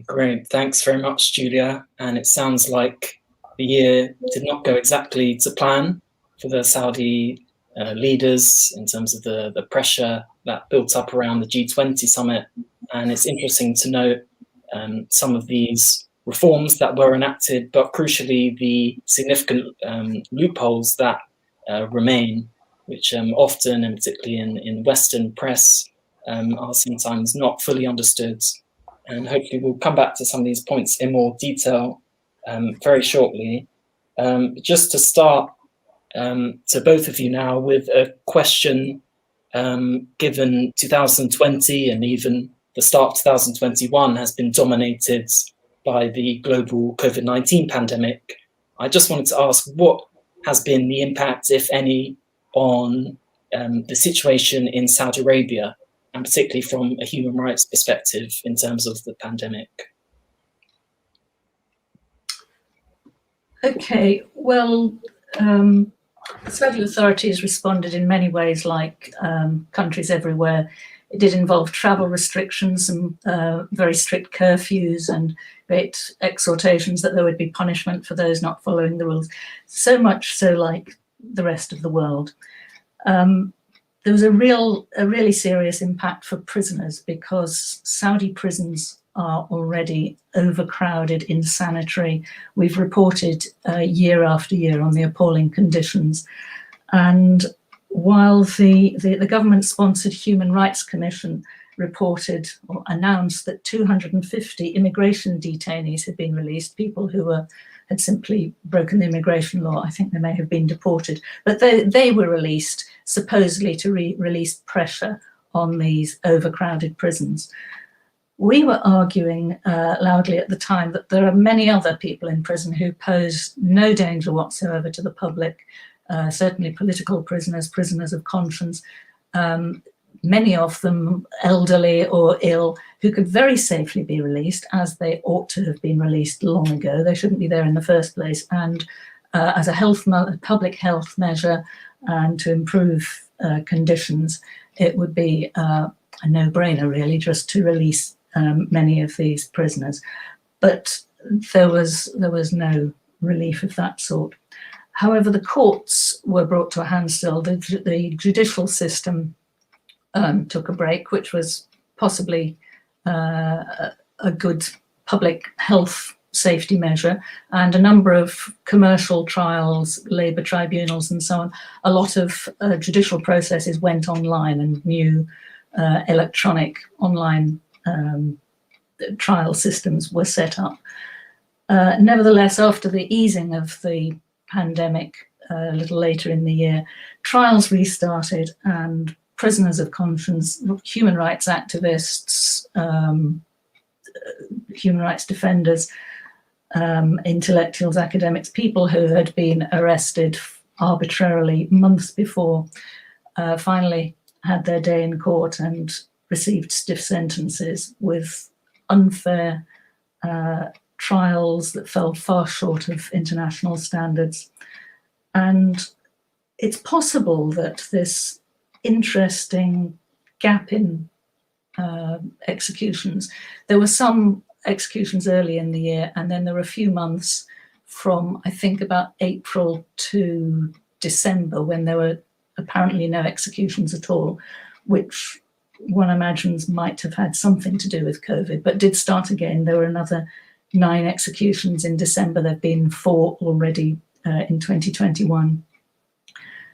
Great, thanks very much, Julia. And it sounds like the year did not go exactly to plan for the Saudi leaders in terms of the pressure that built up around the G20 summit. And it's interesting to note some of these reforms that were enacted, but crucially the significant loopholes that remain, which often, and particularly in Western press, are sometimes not fully understood. And hopefully we'll come back to some of these points in more detail very shortly. Just to start to both of you now with a question, given 2020 and even the start of 2021 has been dominated by the global COVID-19 pandemic. I just wanted to ask, what has been the impact, if any, on the situation in Saudi Arabia, and particularly from a human rights perspective in terms of the pandemic? Okay, well, Saudi authorities responded in many ways like countries everywhere. It did involve travel restrictions and very strict curfews and great exhortations that there would be punishment for those not following the rules, so much so like the rest of the world. There was a really serious impact for prisoners because Saudi prisons are already overcrowded, insanitary. We've reported year after year on the appalling conditions. And while the government-sponsored Human Rights Commission reported or announced that 250 immigration detainees had been released, people who had simply broken the immigration law, I think they may have been deported, but they were released supposedly to release pressure on these overcrowded prisons. We were arguing loudly at the time that there are many other people in prison who pose no danger whatsoever to the public, certainly political prisoners, prisoners of conscience, many of them elderly or ill, who could very safely be released, as they ought to have been released long ago. They shouldn't be there in the first place. And as a public health measure and to improve conditions, it would be a no-brainer, really, just to release many of these prisoners. But there was no relief of that sort. However, the courts were brought to a handstill. The judicial system took a break, which was possibly a good public health safety measure, and a number of commercial trials, labour tribunals and so on. A lot of judicial processes went online, and new electronic online trial systems were set up. Nevertheless, after the easing of the pandemic a little later in the year, trials restarted, and prisoners of conscience, human rights activists, human rights defenders, intellectuals, academics, people who had been arrested arbitrarily months before, finally had their day in court and received stiff sentences with unfair trials that fell far short of international standards. And it's possible that this interesting gap in executions, there were some executions early in the year, and then there were a few months from, I think, about April to December when there were apparently no executions at all, which one imagines might have had something to do with COVID, but did start again. There were another 9 executions in December. There have been 4 already in 2021.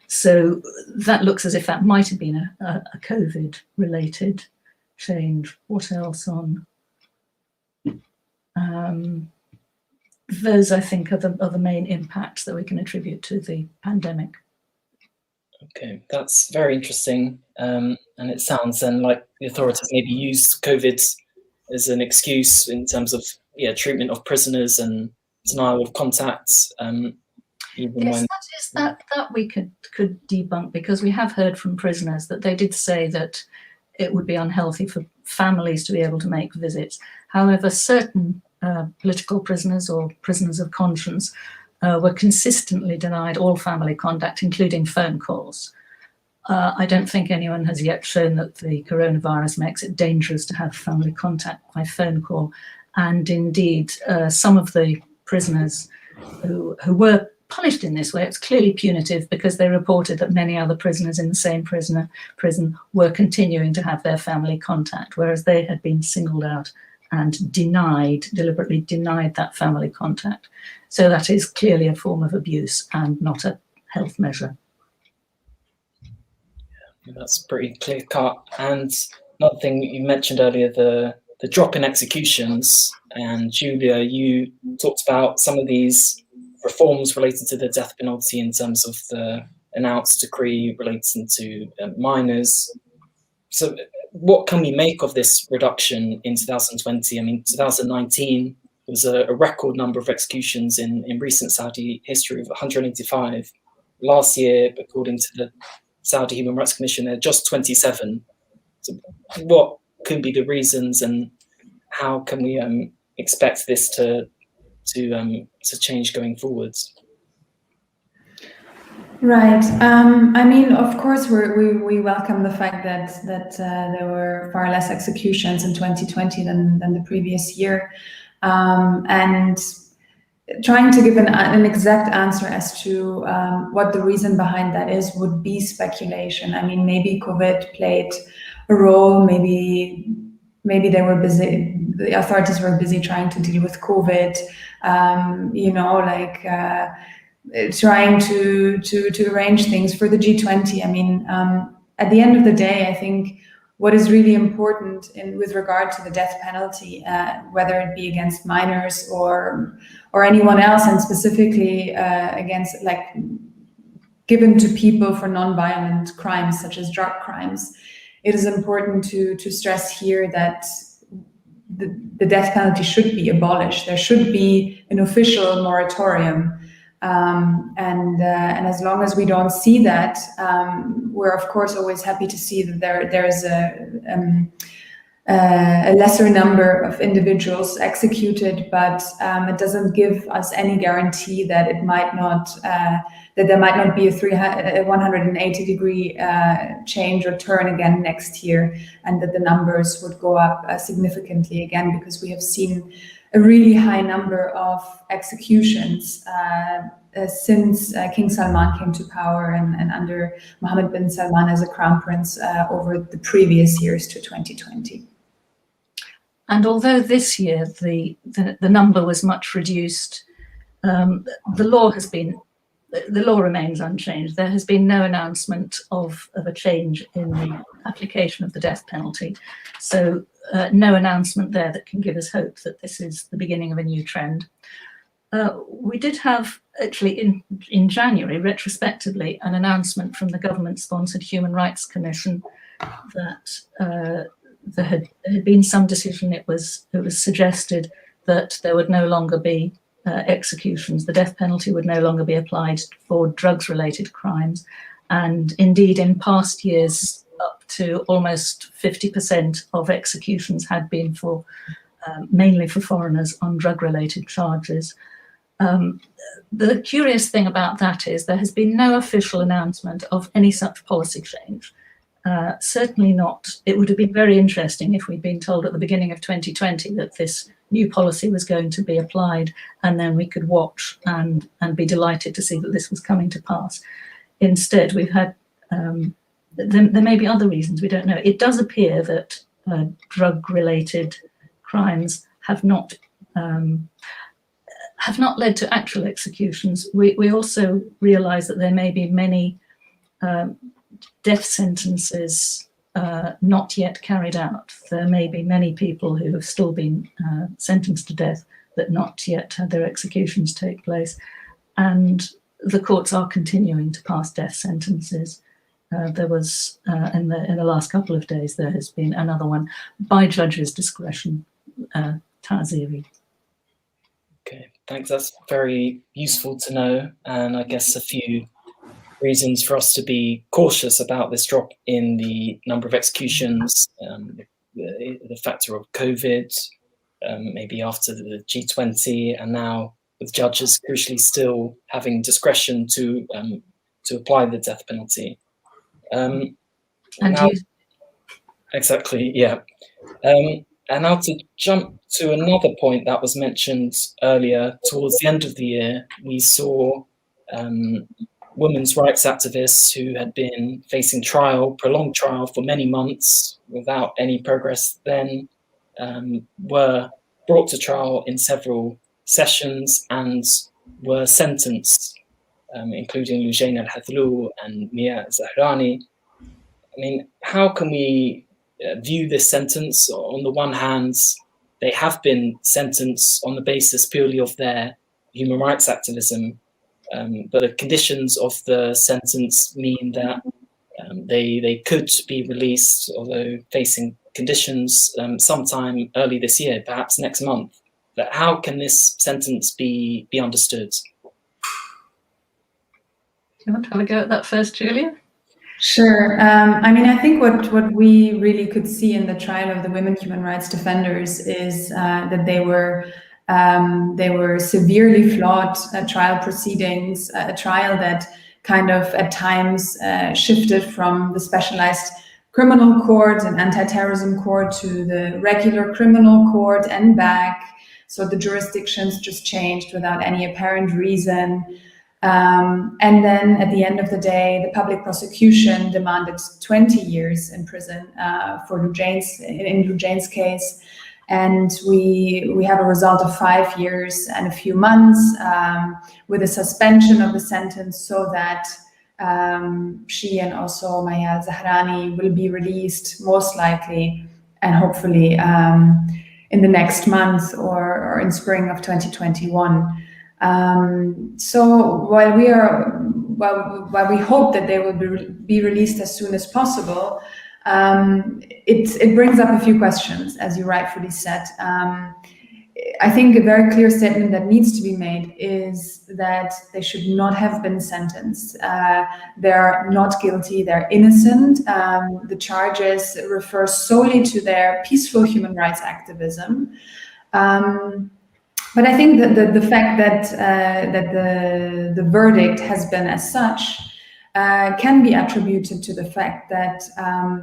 So that looks as if that might have been a COVID-related change. What else on? Those, I think, are the main impacts that we can attribute to the pandemic. Okay, that's very interesting. And it sounds then like the authorities maybe used COVID as an excuse in terms of treatment of prisoners and denial of contact. Yes, that we could debunk, because we have heard from prisoners that they did say that it would be unhealthy for families to be able to make visits. However, certain political prisoners or prisoners of conscience were consistently denied all family contact, including phone calls. I don't think anyone has yet shown that the coronavirus makes it dangerous to have family contact by phone call. And indeed, some of the prisoners who were punished in this way, it's clearly punitive, because they reported that many other prisoners in the same prison were continuing to have their family contact, whereas they had been singled out and deliberately denied that family contact. So that is clearly a form of abuse and not a health measure. Yeah, that's pretty clear cut. And another thing you mentioned earlier, the drop in executions. And Julia, you talked about some of these reforms related to the death penalty in terms of the announced decree relating to minors. So what can we make of this reduction in 2020? I mean, 2019 was a record number of executions in recent Saudi history of 185. Last year, according to the Saudi Human Rights Commission, there are just 27. So what can be the reasons, and how can we expect this to change going forwards? Right. I mean, of course, we welcome the fact that there were far less executions in 2020 than the previous year, and trying to give an exact answer as to what the reason behind that is would be speculation. I mean, maybe COVID played a role. Maybe they were busy. The authorities were busy trying to deal with COVID. Trying to arrange things for the G20. I mean, at the end of the day, I think what is really important with regard to the death penalty, whether it be against minors or anyone else, and specifically against, like, given to people for non-violent crimes such as drug crimes, it is important to stress here that the death penalty should be abolished. There should be an official moratorium. And as long as we don't see that, we're of course always happy to see that there's a lesser number of individuals executed, but it doesn't give us any guarantee that it might not that there might not be a 180-degree change or turn again next year, and that the numbers would go up significantly again, because we have seen a really high number of executions since King Salman came to power and under Mohammed bin Salman as a crown prince over the previous years to 2020. And although this year the number was much reduced, the law remains unchanged. There has been no announcement of a change in the application of the death penalty. So no announcement there that can give us hope that this is the beginning of a new trend. We did have, actually, in January, retrospectively, an announcement from the government-sponsored Human Rights Commission that there had been some decision. It was suggested that there would no longer be executions. The death penalty would no longer be applied for drugs-related crimes. And indeed, in past years, up to almost 50% of executions had been for mainly for foreigners on drug-related charges. The curious thing about that is there has been no official announcement of any such policy change. Certainly not. It would have been very interesting if we'd been told at the beginning of 2020 that this new policy was going to be applied, and then we could watch and be delighted to see that this was coming to pass. Instead, we've had there may be other reasons, we don't know. It does appear that drug-related crimes have not led to actual executions. We also realise that there may be many death sentences not yet carried out. There may be many people who have still been sentenced to death that not yet had their executions take place. And the courts are continuing to pass death sentences. There was, in the last couple of days, there has been another one by judge's discretion, ta'ziri. Okay, thanks. That's very useful to know. And I guess a few reasons for us to be cautious about this drop in the number of executions, the factor of COVID, maybe after the G20, and now with judges crucially still having discretion to apply the death penalty. Exactly, yeah. And now to jump to another point that was mentioned earlier, towards the end of the year, we saw women's rights activists who had been facing prolonged trial for many months without any progress then, were brought to trial in several sessions and were sentenced, including Lujain al-Hathloul and Mia Zahrani. I mean, how can we view this sentence? On the one hand, they have been sentenced on the basis purely of their human rights activism, but the conditions of the sentence mean that they could be released, although facing conditions sometime early this year, perhaps next month. But how can this sentence be understood? Do you want to have a go at that first, Julia? Sure. I mean, I think what we really could see in the trial of the women human rights defenders is that they were severely flawed trial proceedings, a trial that kind of at times shifted from the specialized criminal court and anti-terrorism court to the regular criminal court and back. So the jurisdictions just changed without any apparent reason. And then at the end of the day, the public prosecution demanded 20 years in prison for Lujain's case. And we have a result of 5 years and a few months with a suspension of the sentence so that she and also Maya Zahrani will be released most likely and hopefully in the next month or in spring of 2021. So while we hope that they will be released as soon as possible, it brings up a few questions, as you rightfully said. I think a very clear statement that needs to be made is that they should not have been sentenced. They're not guilty, they're innocent. The charges refer solely to their peaceful human rights activism. But I think that the fact that the verdict has been as such can be attributed to the fact that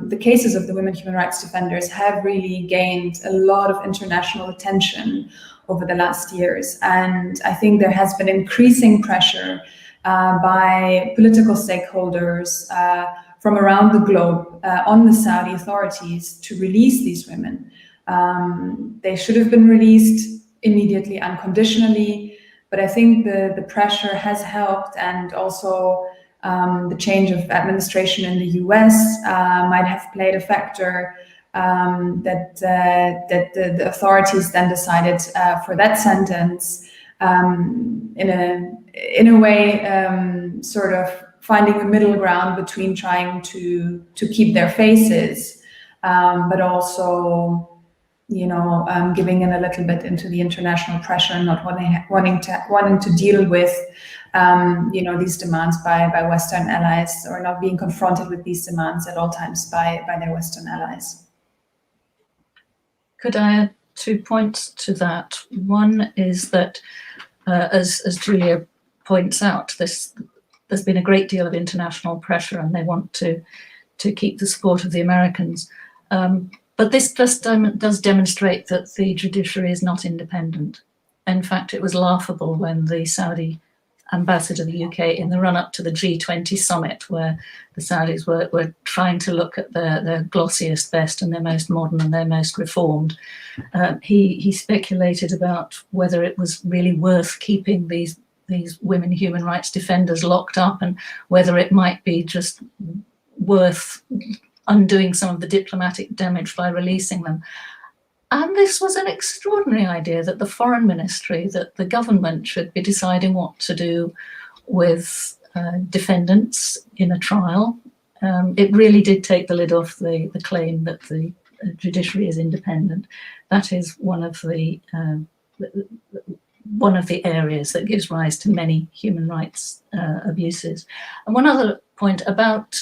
the cases of the women human rights defenders have really gained a lot of international attention over the last years. And I think there has been increasing pressure by political stakeholders from around the globe on the Saudi authorities to release these women. They should have been released immediately, unconditionally, but I think the pressure has helped, and also the change of administration in the US might have played a factor that the authorities then decided for that sentence in a way sort of finding a middle ground between trying to keep their faces, but also giving in a little bit into the international pressure and not wanting to deal with these demands by Western allies, or not being confronted with these demands at all times by their Western allies. Could I add 2 points to that? One is that, as Julia points out, there's been a great deal of international pressure, and they want to keep the support of the Americans. But this does demonstrate that the judiciary is not independent. In fact, it was laughable when the Saudi ambassador to the UK in the run-up to the G20 summit, where the Saudis were trying to look at their glossiest, best, and their most modern and their most reformed. He speculated about whether it was really worth keeping these women human rights defenders locked up, and whether it might be just worth undoing some of the diplomatic damage by releasing them. And this was an extraordinary idea, that the foreign ministry, that the government should be deciding what to do with defendants in a trial. It really did take the lid off the claim that the judiciary is independent. That is one of the areas that gives rise to many human rights abuses. And one other point about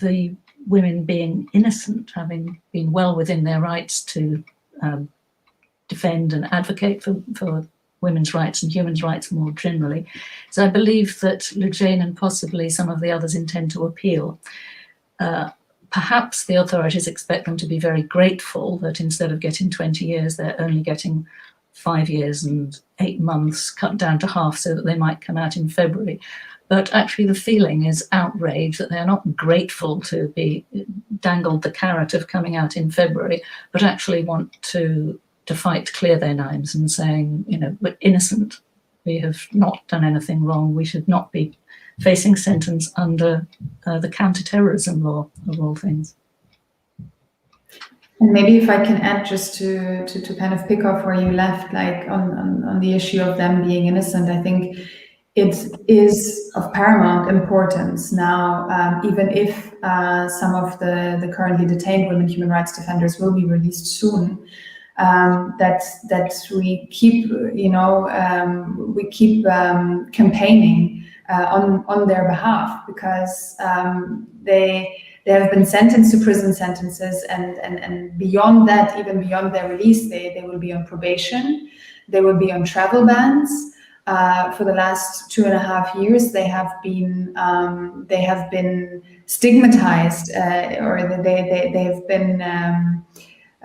the women being innocent, having been well within their rights to defend and advocate for women's rights and human rights more generally. So I believe that Lujain and possibly some of the others intend to appeal. Perhaps the authorities expect them to be very grateful that instead of getting 20 years, they're only getting 5 years and 8 months, cut down to half, so that they might come out in February. But actually the feeling is outrage, that they're not grateful to be dangled the carrot of coming out in February, but actually want to fight to clear their names and saying, you know, we're innocent, we have not done anything wrong, we should not be facing sentence under the counter-terrorism law, of all things. And maybe if I can add, just to kind of pick off where you left, like on the issue of them being innocent, I think it is of paramount importance now, even if some of the currently detained women human rights defenders will be released soon, that we keep, campaigning on their behalf, because they have been sentenced to prison sentences, and beyond that, even beyond their release, they will be on probation, they will be on travel bans. For the last 2.5 years, they have been stigmatized, or they have been.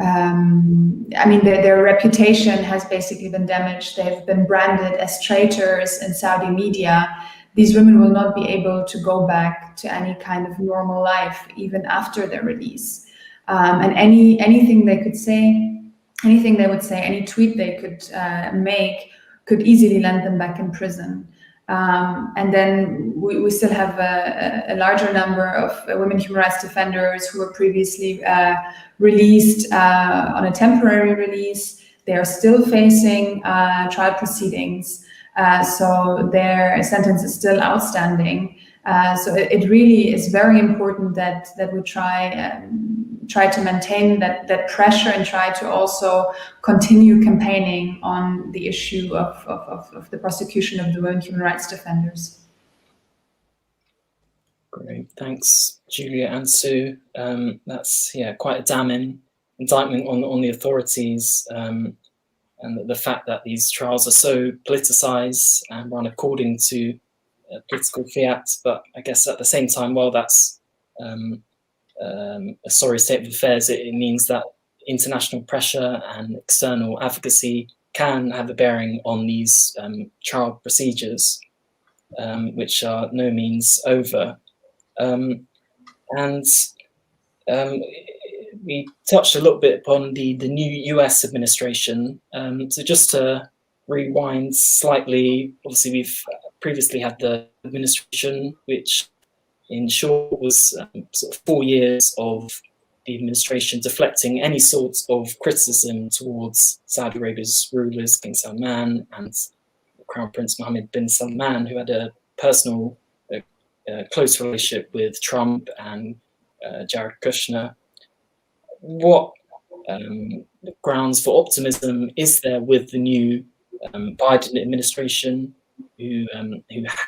I mean, their reputation has basically been damaged. They've been branded as traitors in Saudi media. These women will not be able to go back to any kind of normal life, even after their release. And anything they could say, anything they would say, any tweet they could make, could easily land them back in prison. And then we still have a larger number of women human rights defenders who were previously released on a temporary release. They are still facing trial proceedings, so their sentence is still outstanding. So it really is very important that we try to maintain that pressure, and try to also continue campaigning on the issue of the prosecution of the women human rights defenders. Great, thanks, Julia and Sue. That's quite a damning indictment on the authorities, and the fact that these trials are so politicized and run according to political fiat. But I guess at the same time, while that's a sorry state of affairs, it means that international pressure and external advocacy can have a bearing on these trial procedures, which are no means over. We touched a little bit upon the new US administration. So just to rewind slightly, obviously we've previously had the administration, which in short was sort of 4 years of the administration deflecting any sort of criticism towards Saudi Arabia's rulers, King Salman and Crown Prince Mohammed bin Salman, who had a personal close relationship with Trump and Jared Kushner. What grounds for optimism is there with the new Biden administration, who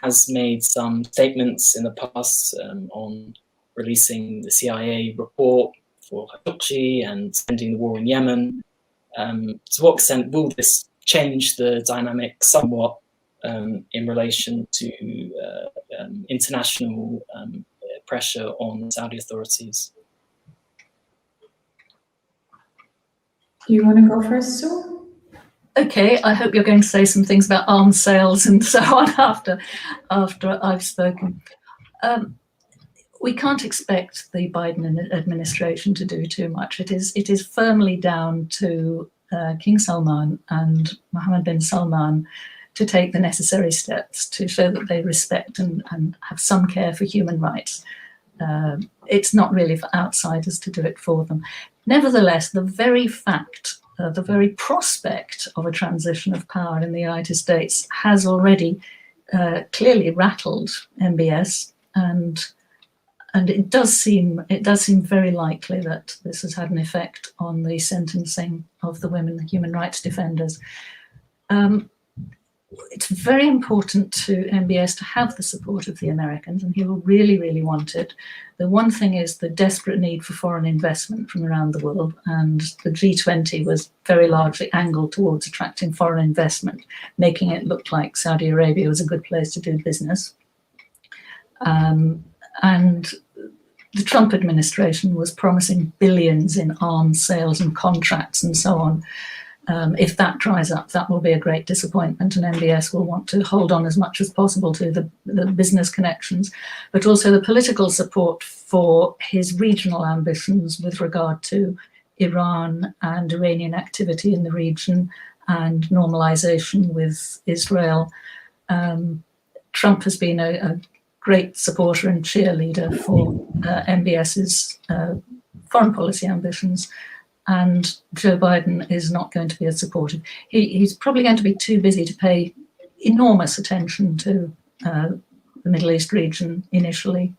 has made some statements in the past on releasing the CIA report for Khashoggi and ending the war in Yemen? To what extent will this change the dynamic somewhat in relation to international pressure on Saudi authorities? Do you want to go first, Sue? Okay, I hope you're going to say some things about arms sales and so on after I've spoken. We can't expect the Biden administration to do too much. It is firmly down to King Salman and Mohammed bin Salman to take the necessary steps to show that they respect and have some care for human rights. It's not really for outsiders to do it for them. Nevertheless, the very fact, the very prospect of a transition of power in the United States has already clearly rattled MBS, and it does seem very likely that this has had an effect on the sentencing of the women human rights defenders. It's very important to MBS to have the support of the Americans, and he will really, really want it. The one thing is the desperate need for foreign investment from around the world, and the G20 was very largely angled towards attracting foreign investment, making it look like Saudi Arabia was a good place to do business. And the Trump administration was promising billions in arms sales and contracts and so on. If that dries up, that will be a great disappointment, and MBS will want to hold on as much as possible to the business connections, but also the political support for his regional ambitions with regard to Iran and Iranian activity in the region and normalization with Israel. Trump has been a great supporter and cheerleader for MBS's foreign policy ambitions. And Joe Biden is not going to be as supportive. He's probably going to be too busy to pay enormous attention to the Middle East region initially,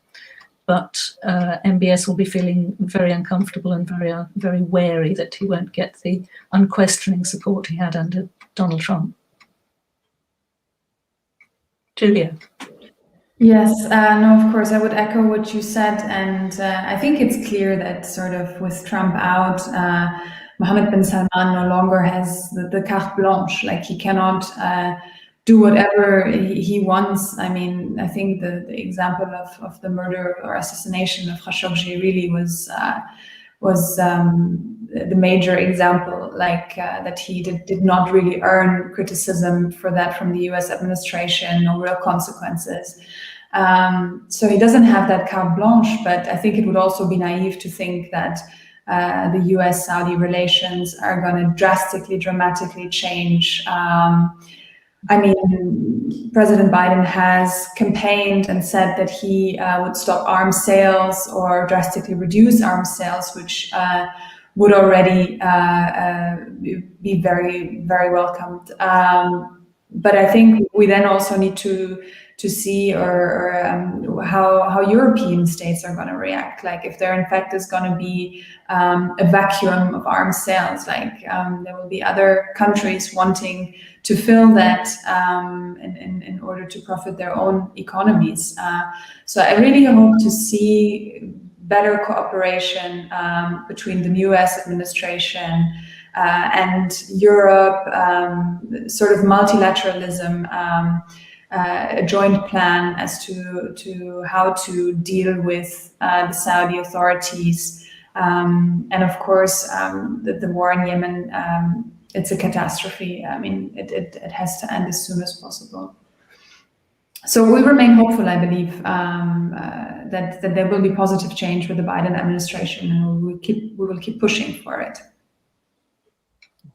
but MBS will be feeling very uncomfortable and very wary that he won't get the unquestioning support he had under Donald Trump. Julia. Yes, no, of course, I would echo what you said. And I think it's clear that sort of with Trump out, Mohammed bin Salman no longer has the carte blanche. Like, he cannot do whatever he wants. I mean, I think the example of the murder or assassination of Khashoggi really was the major example, like that he did not really earn criticism for that from the US administration, no real consequences. So he doesn't have that carte blanche, but I think it would also be naive to think that the US-Saudi relations are going to dramatically change. I mean, President Biden has campaigned and said that he would stop arms sales or drastically reduce arms sales, which would already be very, very welcomed. But I think we then also need to see how European states are going to react. Like, if there in fact is going to be a vacuum of arms sales, like there will be other countries wanting to fill that in order to profit their own economies. So I really hope to see better cooperation between the US administration and Europe, sort of multilateralism, a joint plan as to how to deal with the Saudi authorities. And of course, the war in Yemen, it's a catastrophe. I mean, it has to end as soon as possible. So we remain hopeful, I believe, that there will be positive change with the Biden administration, and we will keep pushing for it.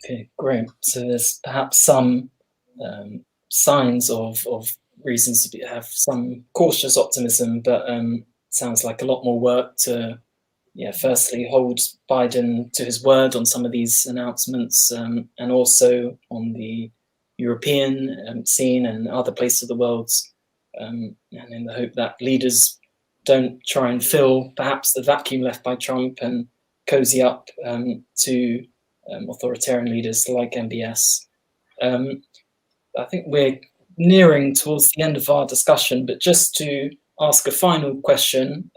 Okay, great. So there's perhaps some signs of reasons to have some cautious optimism, but sounds like a lot more work to, firstly hold Biden to his word on some of these announcements, and also on the European scene and other places of the world, and in the hope that leaders don't try and fill perhaps the vacuum left by Trump and cozy up to authoritarian leaders like MBS. I think we're nearing towards the end of our discussion, but just to ask a final question,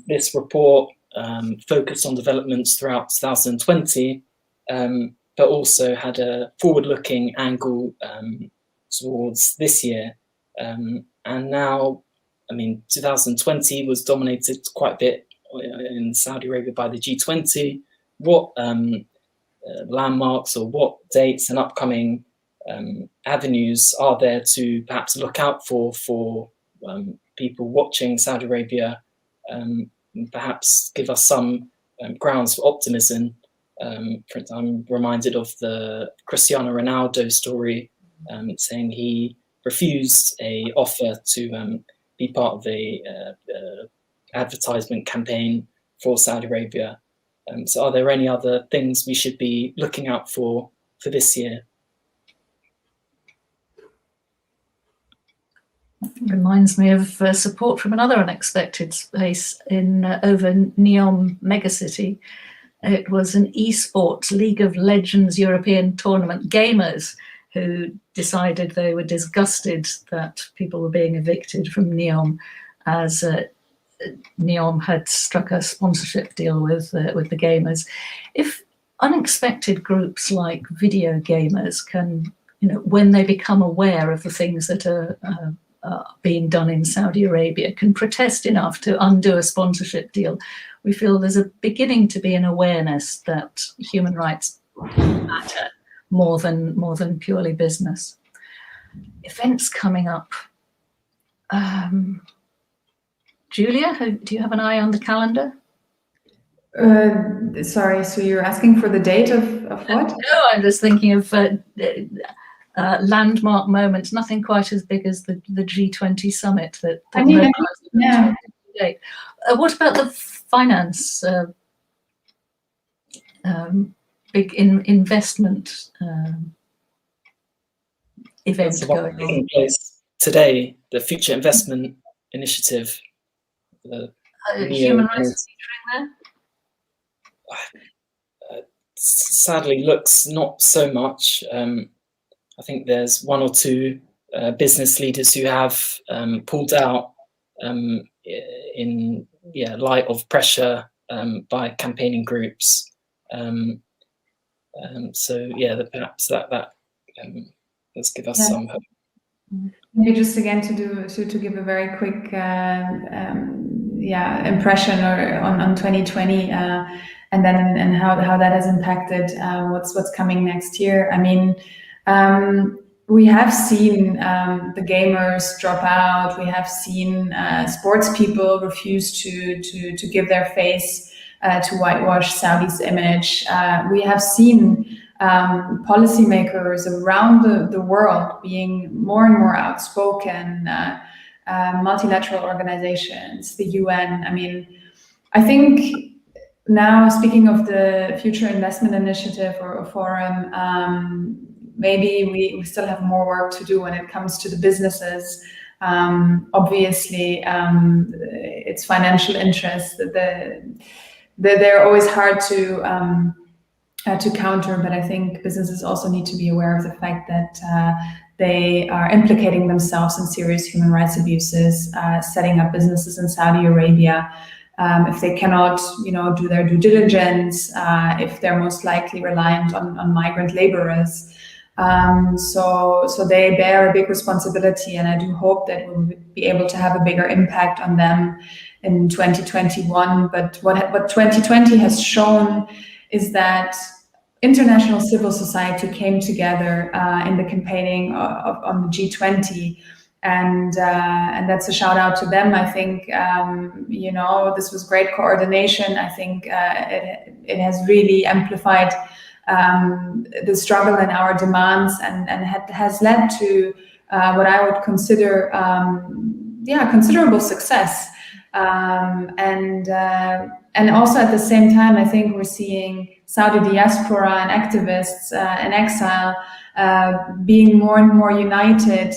this report focused on developments throughout 2020, but also had a forward-looking angle towards this year. And now, I mean, 2020 was dominated quite a bit in Saudi Arabia by the G20. What landmarks, or what dates and upcoming avenues are there to perhaps look out for people watching Saudi Arabia, and perhaps give us some grounds for optimism? For instance, I'm reminded of the Cristiano Ronaldo story, saying he refused a offer to be part of a advertisement campaign for Saudi Arabia. So are there any other things we should be looking out for this year? Reminds me of support from another unexpected space over Neom megacity. It was an esports League of Legends European tournament, gamers who decided they were disgusted that people were being evicted from Neom, as Neom had struck a sponsorship deal with the gamers. If unexpected groups like video gamers can, when they become aware of the things that are being done in Saudi Arabia, can protest enough to undo a sponsorship deal, we feel there's a beginning to be an awareness that human rights matter more than purely business. Events coming up. Julia, do you have an eye on the calendar? Sorry, so you're asking for the date of what? No, I'm just thinking of landmark moments, nothing quite as big as the G20 summit that yeah. What about the finance big investment event going on place today? The Future Investment Initiative. Human rights featuring there? Sadly, looks not so much. I think there's one or two business leaders who have pulled out in light of pressure by campaigning groups. So perhaps that let's give us some hope. Maybe just again to give a very quick impression on 2020 and then how that has impacted what's coming next year. I mean, we have seen the gamers drop out. We have seen sports people refuse to give their face to whitewash Saudi's image. We have seen policymakers around the world being more and more outspoken, multilateral organizations, the UN. I mean, I think now, speaking of the Future Investment Initiative or Forum, maybe we still have more work to do when it comes to the businesses. Obviously, it's financial interests. They're always hard to counter, but I think businesses also need to be aware of the fact that they are implicating themselves in serious human rights abuses, setting up businesses in Saudi Arabia. If they cannot, do their due diligence, if they're most likely reliant on migrant laborers. So they bear a big responsibility, and I do hope that we'll be able to have a bigger impact on them in 2021. But what 2020 has shown is that international civil society came together in the campaigning on the G20, and that's a shout out to them. I think this was great coordination. I think it has really amplified the struggle and our demands, and has led to what I would consider considerable success. And also at the same time, I think we're seeing Saudi diaspora and activists in exile being more and more united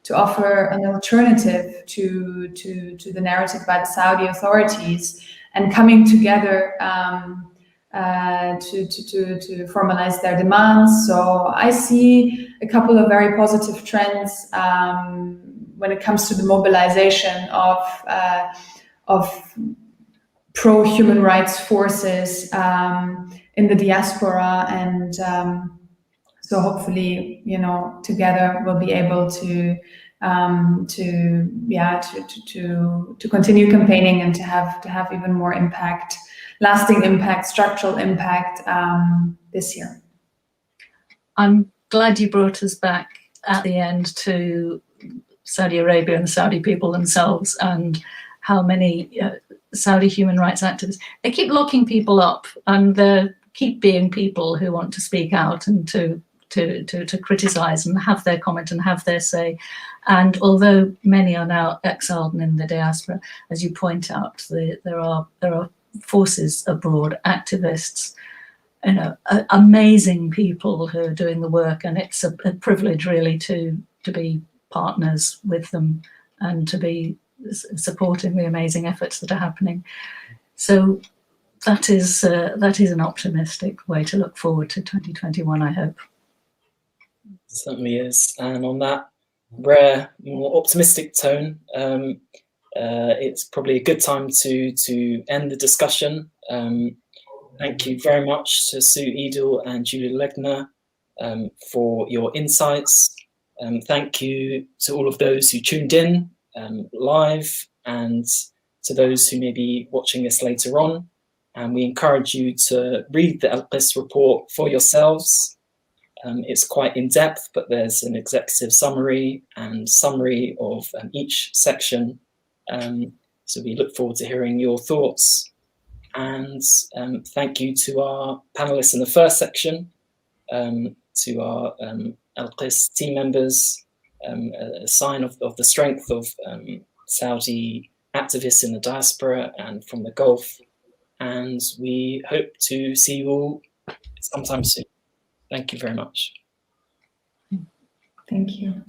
to offer an alternative to the narrative by the Saudi authorities, and coming together to formalize their demands. So I see a couple of very positive trends when it comes to the mobilization of pro-human rights forces in the diaspora, and so hopefully, together we'll be able to continue campaigning and to have even more impact. lasting impact, structural impact this year. I'm glad you brought us back at the end to Saudi Arabia and the Saudi people themselves, and how many Saudi human rights activists, they keep locking people up, and there keep being people who want to speak out and to criticize and have their comment and have their say. And although many are now exiled and in the diaspora, as you point out, there are forces abroad, activists, amazing people who are doing the work, and it's a privilege really to be partners with them and to be supporting the amazing efforts that are happening. So that is an optimistic way to look forward to 2021, I hope. Certainly is. And on that rare, more optimistic tone, it's probably a good time to end the discussion. Thank you very much to Sue Edel and Julia Legner for your insights. Thank you to all of those who tuned in live, and to those who may be watching this later on. And we encourage you to read the Al-Qisط report for yourselves. It's quite in-depth, but there's an executive summary and summary of each section. So we look forward to hearing your thoughts. And thank you to our panelists in the first section, to our Al-Qisط team members, a sign of the strength of Saudi activists in the diaspora and from the Gulf. And we hope to see you all sometime soon. Thank you very much. Thank you.